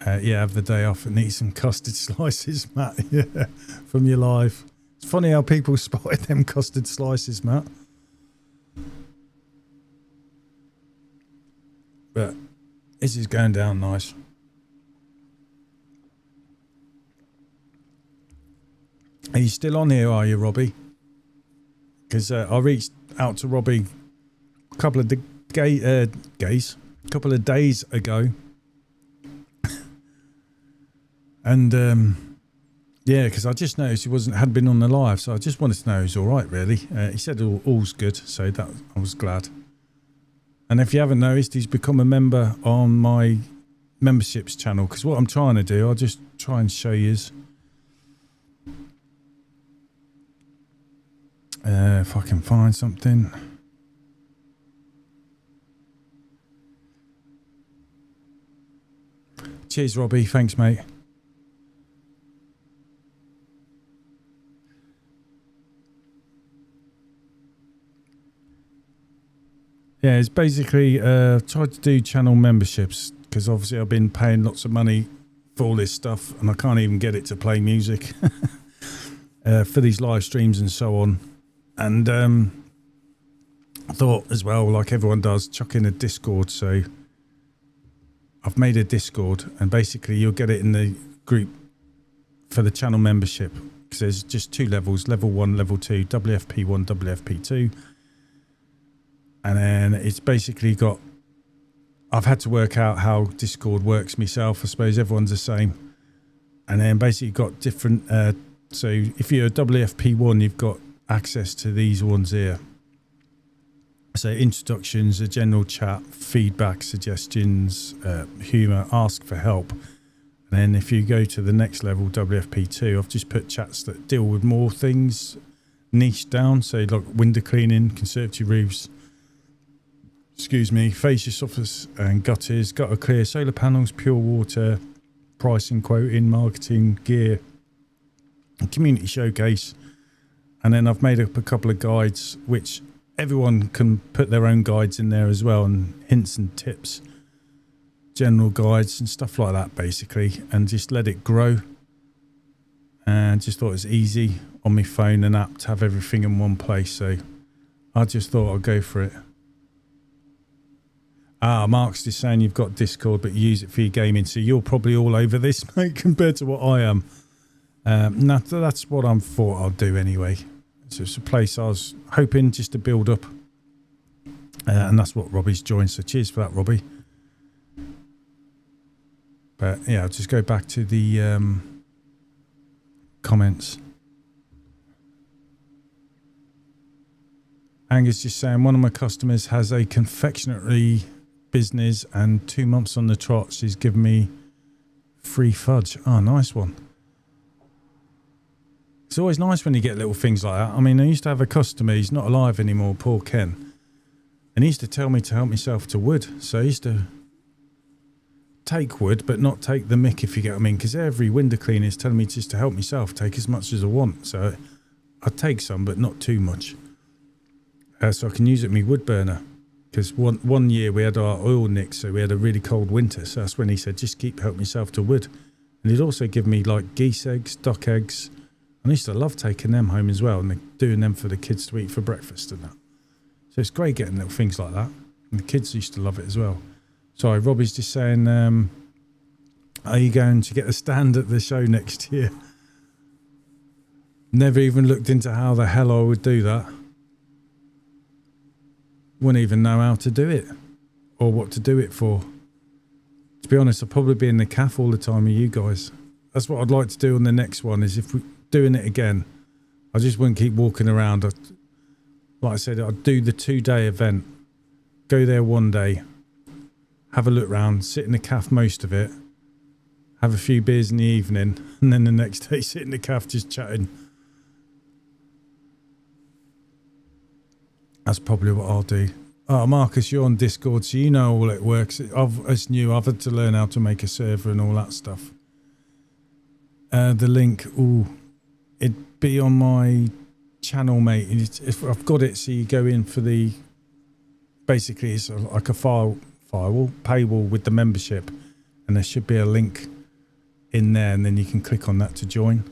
Yeah, have the day off and eat some custard slices, Matt. Yeah, from your live. It's funny how people spotted them custard slices, Matt. But this is going down nice. Are you still on here, are you, Robbie? Because I reached out to Robbie a couple of days ago. And yeah, because I just noticed he hadn't been on the live, so I just wanted to know he's all right, really. He said all's good, so that I was glad. And if you haven't noticed, he's become a member on my memberships channel, because what I'm trying to do, I'll just try and show you if I can find something. Cheers, Robbie. Thanks, mate. Yeah, it's basically tried to do channel memberships, because obviously I've been paying lots of money for all this stuff and I can't even get it to play music for these live streams and so on. And I thought as well, like everyone does, chuck in a Discord. So I've made a Discord, and basically you'll get it in the group for the channel membership, because there's just 2 levels, level 1, level 2, WFP1, WFP2. And then it's basically got, I've had to work out how Discord works myself. I suppose everyone's the same. And then basically got different, so if you're a WFP1, you've got access to these ones here. So introductions, a general chat, feedback, suggestions, humour, ask for help. And then if you go to the next level, WFP2, I've just put chats that deal with more things niche down. So like window cleaning, conservatory roofs, fascia sofas and gutters, gutter clear, solar panels, pure water, pricing, quoting, marketing, gear, community showcase. And then I've made up a couple of guides, which everyone can put their own guides in there as well, and hints and tips, general guides and stuff like that, basically, and just let it grow. And just thought it was easy on my phone and app to have everything in one place, so I just thought I'd go for it. Mark's just saying you've got Discord, but you use it for your gaming, so you're probably all over this, mate, compared to what I am. That's what I thought I'll do anyway. So it's a place I was hoping just to build up, and that's what Robbie's joined, so cheers for that, Robbie. But yeah, I'll just go back to the comments. Angus just saying, one of my customers has a confectionery business and 2 months on the trot, she's given me free fudge. Oh, nice one. It's always nice when you get little things like that. I mean, I used to have a customer, he's not alive anymore, poor Ken, and he used to tell me to help myself to wood. So I used to take wood, but not take the mick, if you get what I mean, because every window cleaner is telling me just to help myself, take as much as I want. So I take some, but not too much, so I can use it in my wood burner. Because one year we had our oil nick, so we had a really cold winter, so that's when he said just help myself to wood. And he'd also give me like geese eggs, duck eggs. I used to love taking them home as well, and doing them for the kids to eat for breakfast and that. So it's great getting little things like that, and the kids used to love it as well. Sorry, Robbie's just saying, are you going to get a stand at the show next year? Never even looked into how the hell I would do that. Wouldn't even know how to do it or what to do it for. To be honest, I'll probably be in the cafe all the time with you guys. That's what I'd like to do on the next one, is if we're doing it again, I just wouldn't keep walking around. Like I said, I'd do the 2-day event, go there one day, have a look round, sit in the cafe most of it, have a few beers in the evening, and then the next day sit in the cafe just chatting. That's probably what I'll do. Oh, Marcus, you're on Discord, so you know all it works. It's new. I've had to learn how to make a server and all that stuff. The link, it'd be on my channel, mate. If I've got it, so you go in for the, basically it's like a paywall with the membership, and there should be a link in there, and then you can click on that to join.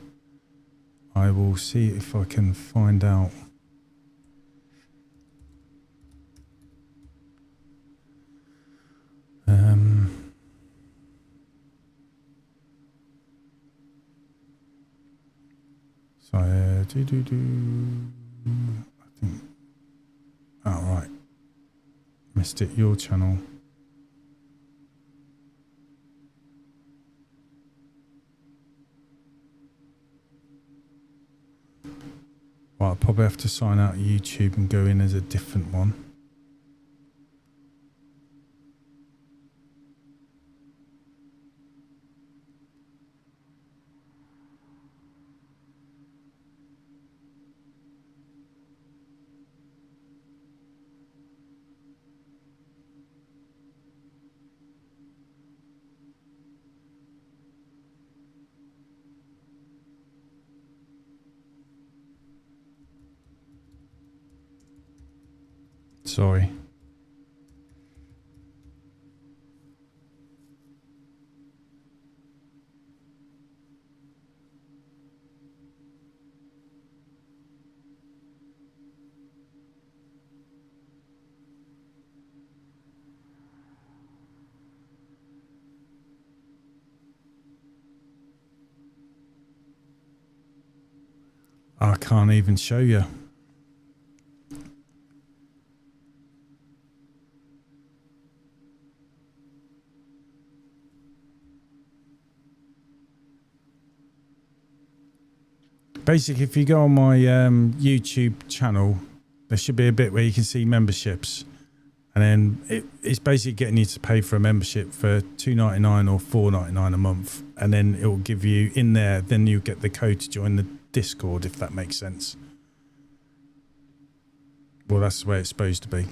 I will see if I can find out. So I think, oh right, missed it, your channel. Well, I'll probably have to sign out of YouTube and go in as a different one. Sorry. I can't even show you. Basically, if you go on my YouTube channel, there should be a bit where you can see memberships, and then it's basically getting you to pay for a membership for $2.99 or $4.99 a month, and then it will give you in there. Then you get the code to join the Discord, if that makes sense. Well, that's the way it's supposed to be.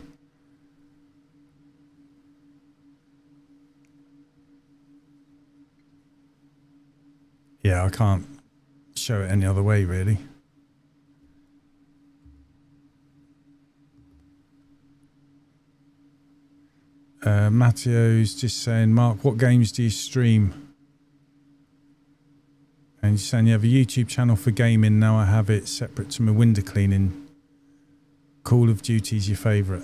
Yeah, I can't show it any other way, really. Matteo's just saying, Mark, what games do you stream? And you're saying you have a YouTube channel for gaming. Now I have it separate to my window cleaning. Call of Duty is your favourite.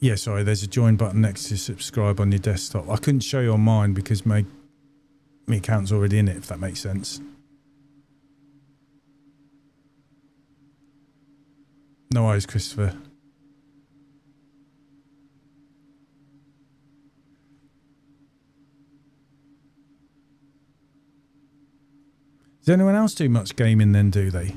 Yeah, sorry, there's a join button next to subscribe on your desktop. I couldn't show you on mine because my account's already in it, if that makes sense. No worries, Christopher. Does anyone else do much gaming then, do they?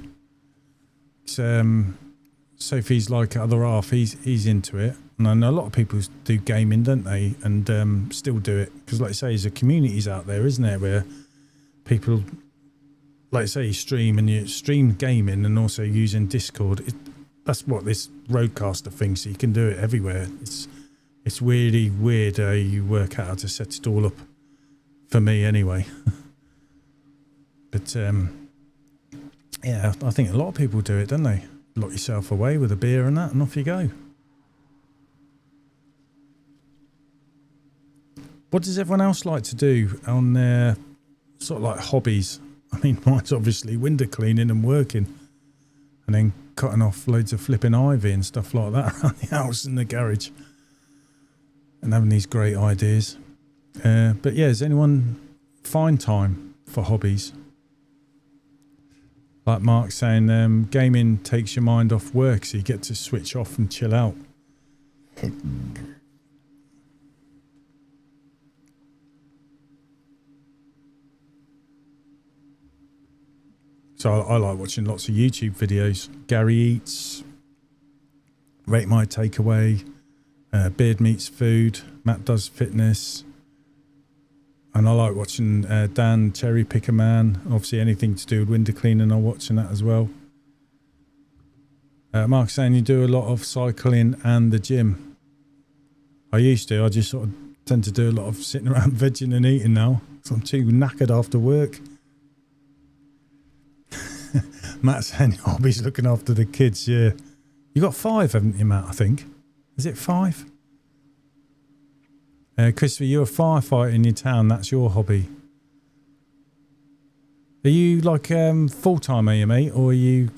Sophie's like other half, he's into it. And I know a lot of people do gaming, don't they? And still do it. Because like I say, there's a communities out there, isn't there? Where people, like I say, you stream and you stream gaming and also using Discord. That's what this roadcaster thing, so you can do it everywhere. It's really weird how you work out how to set it all up. For me anyway. But yeah, I think a lot of people do it, don't they? Lock yourself away with a beer and that, and off you go. What does everyone else like to do on their sort of like hobbies? I mean, mine's obviously window cleaning and working, and then cutting off loads of flipping ivy and stuff like that around the house and the garage, and having these great ideas. But yeah, does anyone find time for hobbies? Like Mark saying, gaming takes your mind off work, so you get to switch off and chill out. So I like watching lots of YouTube videos. Gary Eats, Rate My Takeaway, Beard Meets Food, Matt Does Fitness. And I like watching Dan Cherry Picker Man. Obviously anything to do with window cleaning, I'm watching that as well. Mark's saying you do a lot of cycling and the gym. I used to. I just sort of tend to do a lot of sitting around vegging and eating now. So I'm too knackered after work. Matt's saying your hobby's looking after the kids, yeah. You got 5, haven't you, Matt, I think? Is it 5? Christopher, you're a firefighter in your town. That's your hobby. Are you like full-time, are you, mate? Or are you,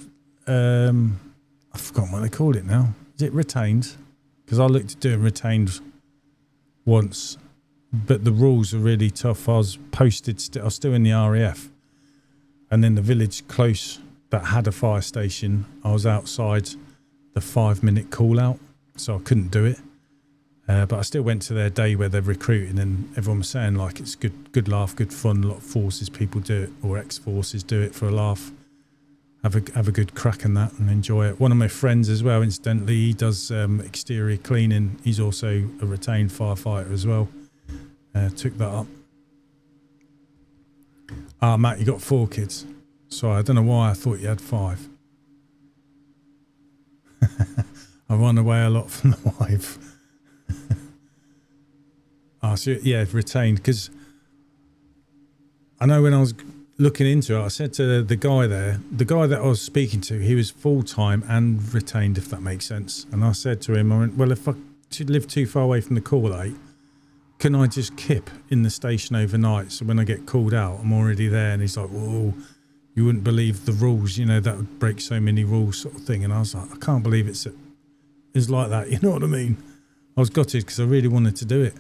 I've forgotten what they call it now. Is it retained? Because I looked at doing retained once, but the rules are really tough. I was posted, I was still in the RAF. And then the village close that had a fire station, I was outside the 5-minute call out, so I couldn't do it. But I still went to their day where they're recruiting, and everyone was saying like it's good laugh, good fun. A lot of forces people do it, or ex-forces do it for a laugh. Have a good crack in that and enjoy it. One of my friends as well, incidentally, he does exterior cleaning. He's also a retained firefighter as well. Took that up. Matt, you got 4 kids. Sorry, I don't know why I thought you had 5. I run away a lot from the wife. So yeah, retained, because I know when I was looking into it, I said to the guy that I was speaking to, he was full-time and retained, if that makes sense. And I said to him, I went, well, if I live too far away from the call out, can I just kip in the station overnight, so when I get called out, I'm already there? And he's like, whoa, you wouldn't believe the rules, you know, that would break so many rules, sort of thing. And I was like, I can't believe it's like that, you know what I mean? I was gutted because I really wanted to do it,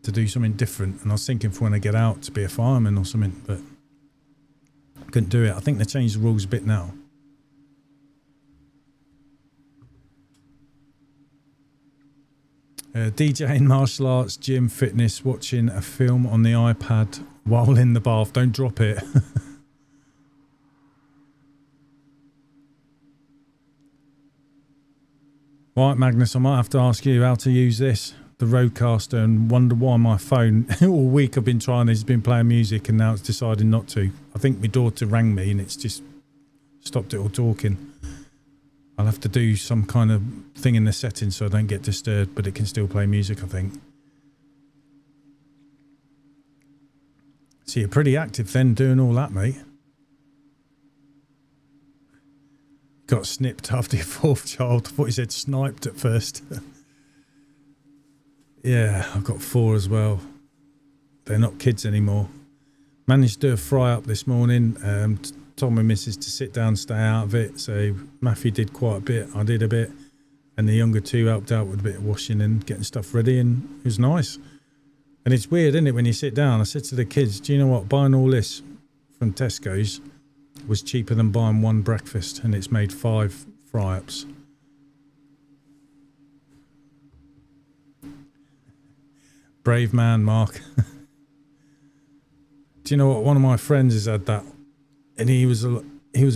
to do something different. And I was thinking for when I get out to be a fireman or something, but I couldn't do it. I think they changed the rules a bit now. DJing, martial arts, gym, fitness, watching a film on the iPad while in the bath. Don't drop it. Right, Magnus, I might have to ask you how to use this, the Rodecaster, and wonder why my phone, all week I've been trying this, been playing music, and now it's deciding not to. I think my daughter rang me and it's just stopped it all talking. I'll have to do some kind of thing in the settings so I don't get disturbed, but it can still play music, I think. So you're pretty active then doing all that, mate. Got snipped after your 4th child. I thought you said sniped at first. Yeah, I've got 4 as well. They're not kids anymore. Managed to do a fry up this morning. Told my missus to sit down, stay out of it. So Matthew did quite a bit. I did a bit. And the younger 2 helped out with a bit of washing and getting stuff ready. And it was nice. And it's weird, isn't it, when you sit down? I said to the kids, do you know what? Buying all this from Tesco's was cheaper than buying 1 breakfast. And it's made 5 fry-ups. Brave man, Mark. Do you know what? One of my friends has had that. And he was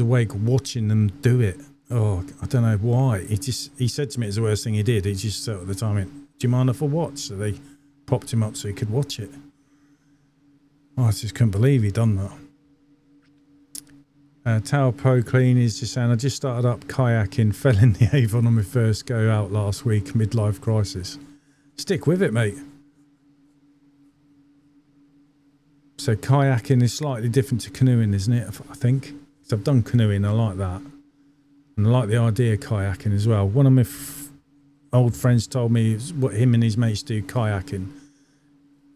awake watching them do it. Oh, I don't know why. He said to me it's the worst thing he did. He just at the time went, do you mind if I watch? So they propped him up so he could watch it. Oh, I just couldn't believe he'd done that. Tower Pro Clean is just saying, I just started up kayaking, fell in the Avon on my first go out last week, midlife crisis. Stick with it, mate. So kayaking is slightly different to canoeing, isn't it? I think. So I've done canoeing, I like that. And I like the idea of kayaking as well. One of my old friends told me what him and his mates do kayaking.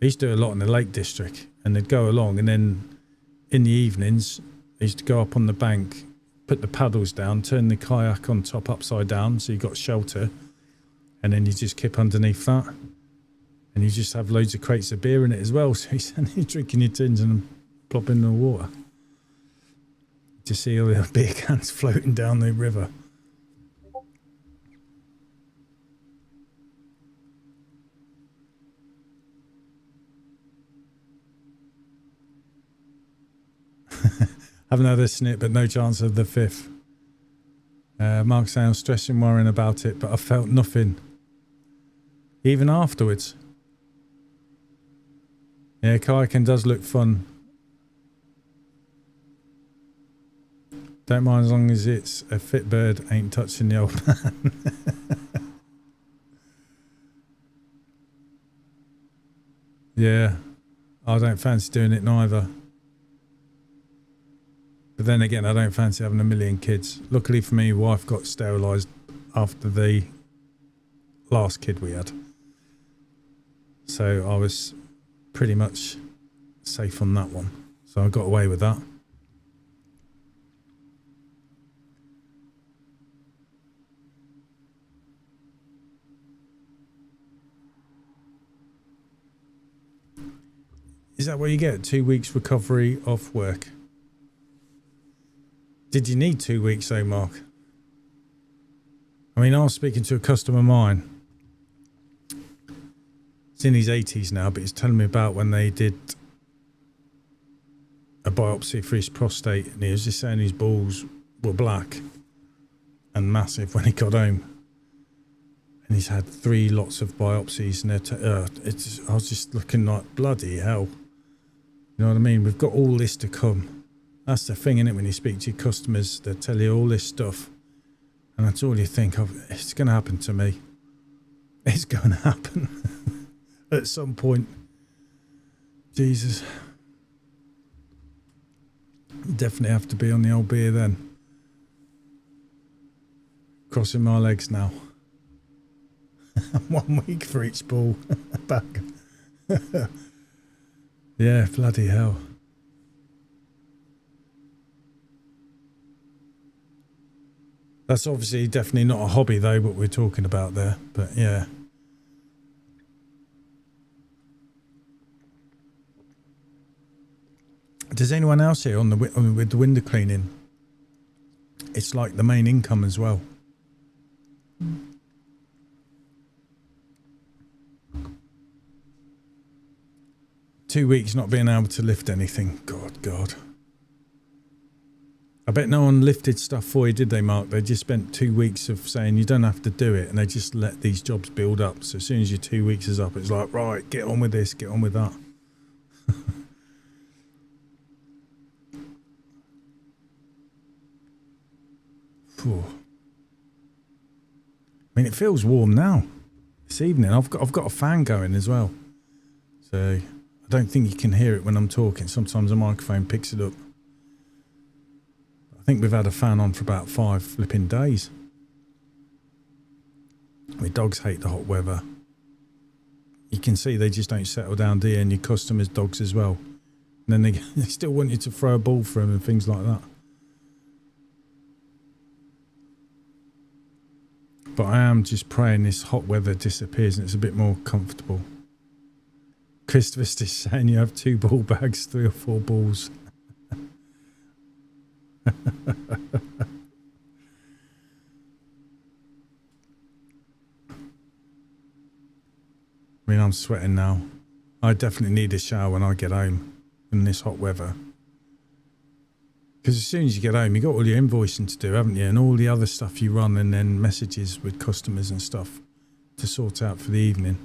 They used to do a lot in the Lake District, and they'd go along, and then in the evenings, they used to go up on the bank, put the paddles down, turn the kayak on top upside down, so you got shelter, and then you just kip underneath that. And you just have loads of crates of beer in it as well. So you're drinking your tins and plop in the water. Just see all the beer cans floating down the river. Haven't had a snip, but no chance of the 5th. Mark saying I'm stressing, worrying about it, but I felt nothing. Even afterwards. Yeah, kayaking does look fun. Don't mind as long as it's a fit bird, ain't touching the old man. Yeah, I don't fancy doing it neither. But then again, I don't fancy having a million kids. Luckily for me, wife got sterilised after the last kid we had. So I was pretty much safe on that one. So I got away with that. Is that what you get? 2 weeks recovery off work? Did you need 2 weeks though, Mark? I mean, I was speaking to a customer of mine. He's in his 80s now, but he's telling me about when they did a biopsy for his prostate, and he was just saying his balls were black and massive when he got home. And he's had 3 lots of biopsies, and I was just looking like, bloody hell. You know what I mean? We've got all this to come. That's the thing, isn't it? When you speak to your customers, they tell you all this stuff, and that's all you think of. It's going to happen to me. It's going to happen at some point. Jesus. Definitely have to be on the old beer then. Crossing my legs now. 1 week for each ball. Back. Yeah, bloody hell. That's obviously definitely not a hobby though, what we're talking about there. But yeah. Does anyone else here with the window cleaning? It's like the main income as well. 2 weeks not being able to lift anything. God. I bet no one lifted stuff for you, did they, Mark? They just spent 2 weeks of saying you don't have to do it, and they just let these jobs build up. So as soon as your 2 weeks is up, it's like, right, get on with this, get on with that. I mean, it feels warm now. This evening, I've got a fan going as well, so I don't think you can hear it when I'm talking. Sometimes the microphone picks it up. I think we've had a fan on for about 5 flipping days. My dogs hate the hot weather. You can see they just don't settle down, do you? And your customers' dogs as well. And then they still want you to throw a ball for them and things like that. But I am just praying this hot weather disappears and it's a bit more comfortable. Christopher's just saying you have 2 ball bags, 3 or 4 balls. I mean, I'm sweating now. I definitely need a shower when I get home in this hot weather. Because as soon as you get home, you've got all your invoicing to do, haven't you? And all the other stuff you run, and then messages with customers and stuff to sort out for the evening.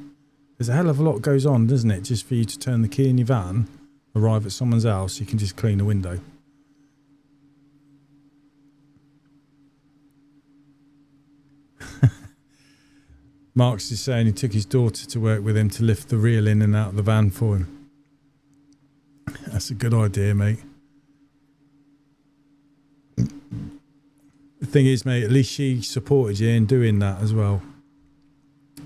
There's a hell of a lot goes on, doesn't it? Just for you to turn the key in your van, arrive at someone's house, you can just clean a window. Mark's just saying he took his daughter to work with him to lift the reel in and out of the van for him. That's a good idea, mate. The thing is, mate, at least she supported you in doing that as well.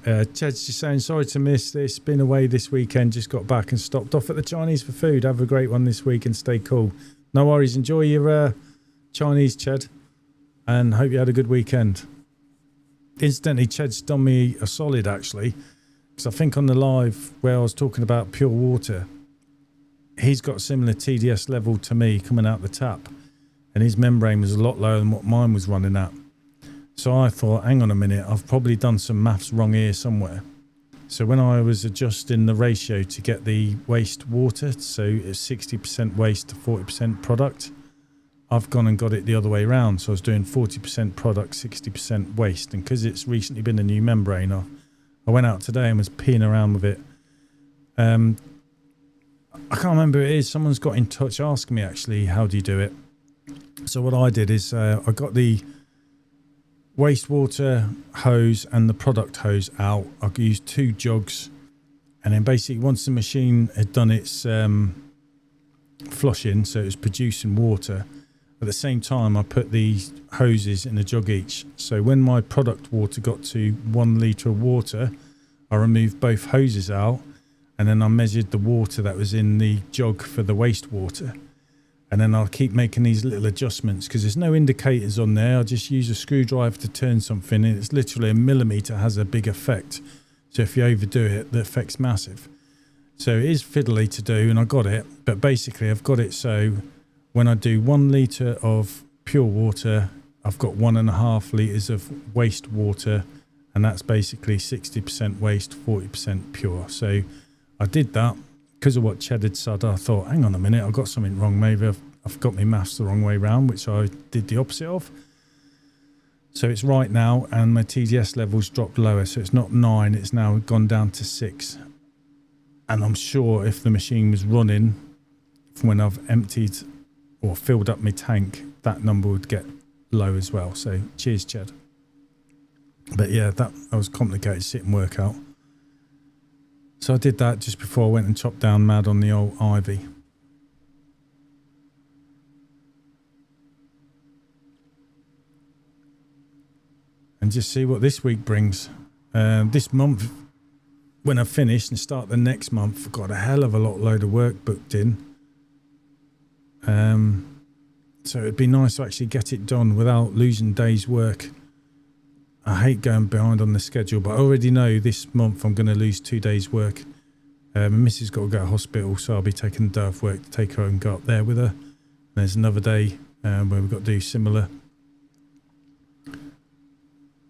Chad's just saying, sorry to miss this. Been away this weekend, just got back and stopped off at the Chinese for food. Have a great one this week and stay cool. No worries. Enjoy your Chinese, Chad. And hope you had a good weekend. Incidentally, Chad's done me a solid, actually. Because I think on the live where I was talking about pure water, he's got a similar TDS level to me coming out the tap. And his membrane was a lot lower than what mine was running at. So I thought, hang on a minute, I've probably done some maths wrong here somewhere. So when I was adjusting the ratio to get the waste water, so it's 60% waste to 40% product, I've gone and got it the other way around. So I was doing 40% product, 60% waste. And because it's recently been a new membrane, I went out today and was peeing around with it. I can't remember who it is. Someone's got in touch asking me, actually, how do you do it? So what I did is I got the wastewater hose and the product hose out. I used 2 jugs, and then basically once the machine had done its flushing, so it was producing water, at the same time I put the hoses in a jug each. So when my product water got to 1 litre of water, I removed both hoses out, and then I measured the water that was in the jug for the wastewater. And then I'll keep making these little adjustments because there's no indicators on there. I just use a screwdriver to turn something, and it's literally a millimetre has a big effect. So if you overdo it, the effect's massive. So it is fiddly to do, and I got it. But basically, I've got it so when I do 1 litre of pure water, I've got 1.5 litres of wastewater, and that's basically 60% waste, 40% pure. So I did that. Because of what Ched had said, I thought, hang on a minute, I've got something wrong. Maybe I've got my maths the wrong way round, which I did the opposite of. So it's right now, and my TDS levels dropped lower. So it's not 9, it's now gone down to 6. And I'm sure if the machine was running from when I've emptied or filled up my tank, that number would get low as well. So cheers, Ched. But yeah, that was complicated sit and work out. So I did that just before I went and chopped down mad on the old ivy. And just see what this week brings. This month, when I finish and start the next month, I've got a hell of a load of work booked in. So it'd be nice to actually get it done without losing days' work. I hate going behind on the schedule, but I already know this month I'm going to lose 2 days' work. My missus got to go to hospital, so I'll be taking the day off work to take her and go up there with her. And there's another day where we've got to do similar.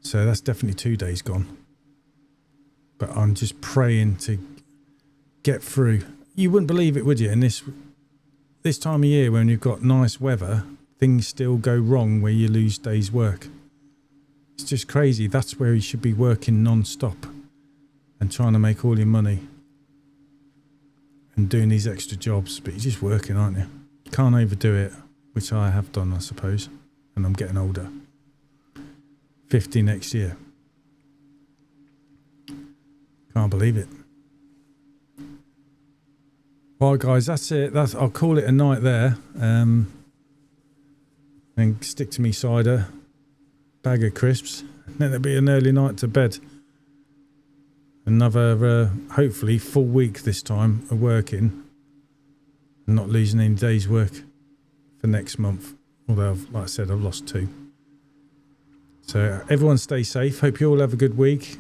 So that's definitely 2 days gone. But I'm just praying to get through. You wouldn't believe it, would you? In this time of year when you've got nice weather, things still go wrong where you lose days' work. It's just crazy. That's where you should be working non-stop and trying to make all your money and doing these extra jobs. But you're just working, aren't you? You can't overdo it, which I have done, I suppose. And I'm getting older. 50 next year. Can't believe it. Well, guys, that's it. I'll call it a night there. And stick to me cider. Bag of crisps, then it'll be an early night to bed. Another hopefully full week this time of working and not losing any days work for next month, although like I said, I've lost 2. So everyone stay safe. Hope you all have a good week.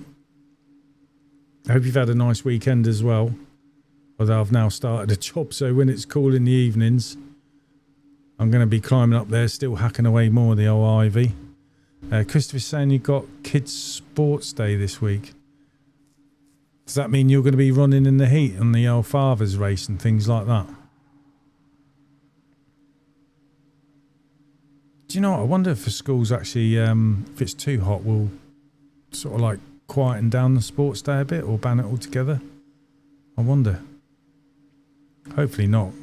I hope you've had a nice weekend as well, although I've now started a job, so when it's cool in the evenings I'm going to be climbing up there, still hacking away more of the old ivy. Christopher's saying you've got kids' sports day this week. Does that mean you're going to be running in the heat on the old father's race and things like that? Do you know what? I wonder if the schools actually, if it's too hot, will sort of like quieten down the sports day a bit or ban it altogether. I wonder. Hopefully not.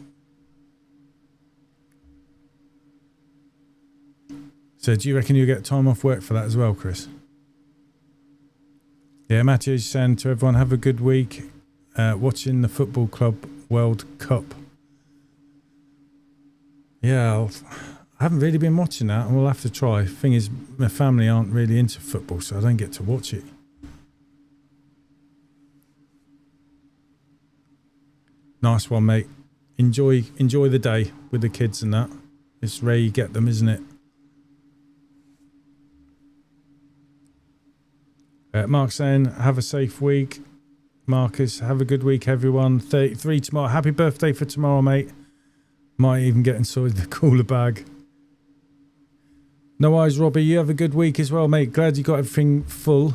So do you reckon you'll get time off work for that as well, Chris? Yeah, Matthew's saying to everyone, have a good week watching the Football Club World Cup. Yeah, I haven't really been watching that, and we'll have to try. Thing is, my family aren't really into football, so I don't get to watch it. Nice one, mate. Enjoy the day with the kids and that. It's rare you get them, isn't it? Mark saying, have a safe week. Marcus, have a good week, everyone. 33 tomorrow. Happy birthday for tomorrow, mate. Might even get inside the cooler bag. No eyes, Robbie. You have a good week as well, mate. Glad you got everything full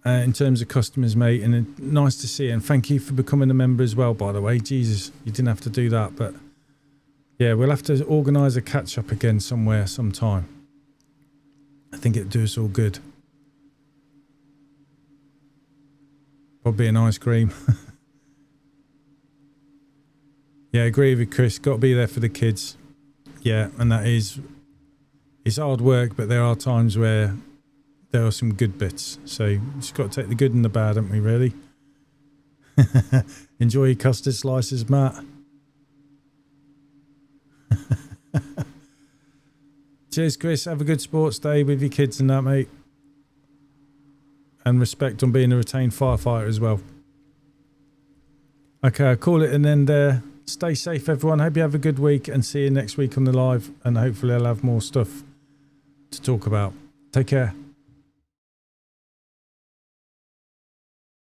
in terms of customers, mate. And nice to see you. And thank you for becoming a member as well, by the way. Jesus, you didn't have to do that. But yeah, we'll have to organise a catch-up again somewhere, sometime. I think it'd do us all good. Probably an ice cream. Yeah, I agree with Chris. Got to be there for the kids. Yeah, and that is... It's hard work, but there are times where there are some good bits. So you just got to take the good and the bad, haven't we, really? Enjoy your custard slices, Matt. Cheers, Chris. Have a good sports day with your kids and that, mate. And respect on being a retained firefighter as well. Okay, I'll call it an end there. Stay safe, everyone. Hope you have a good week and see you next week on the live. And hopefully I'll have more stuff to talk about. Take care.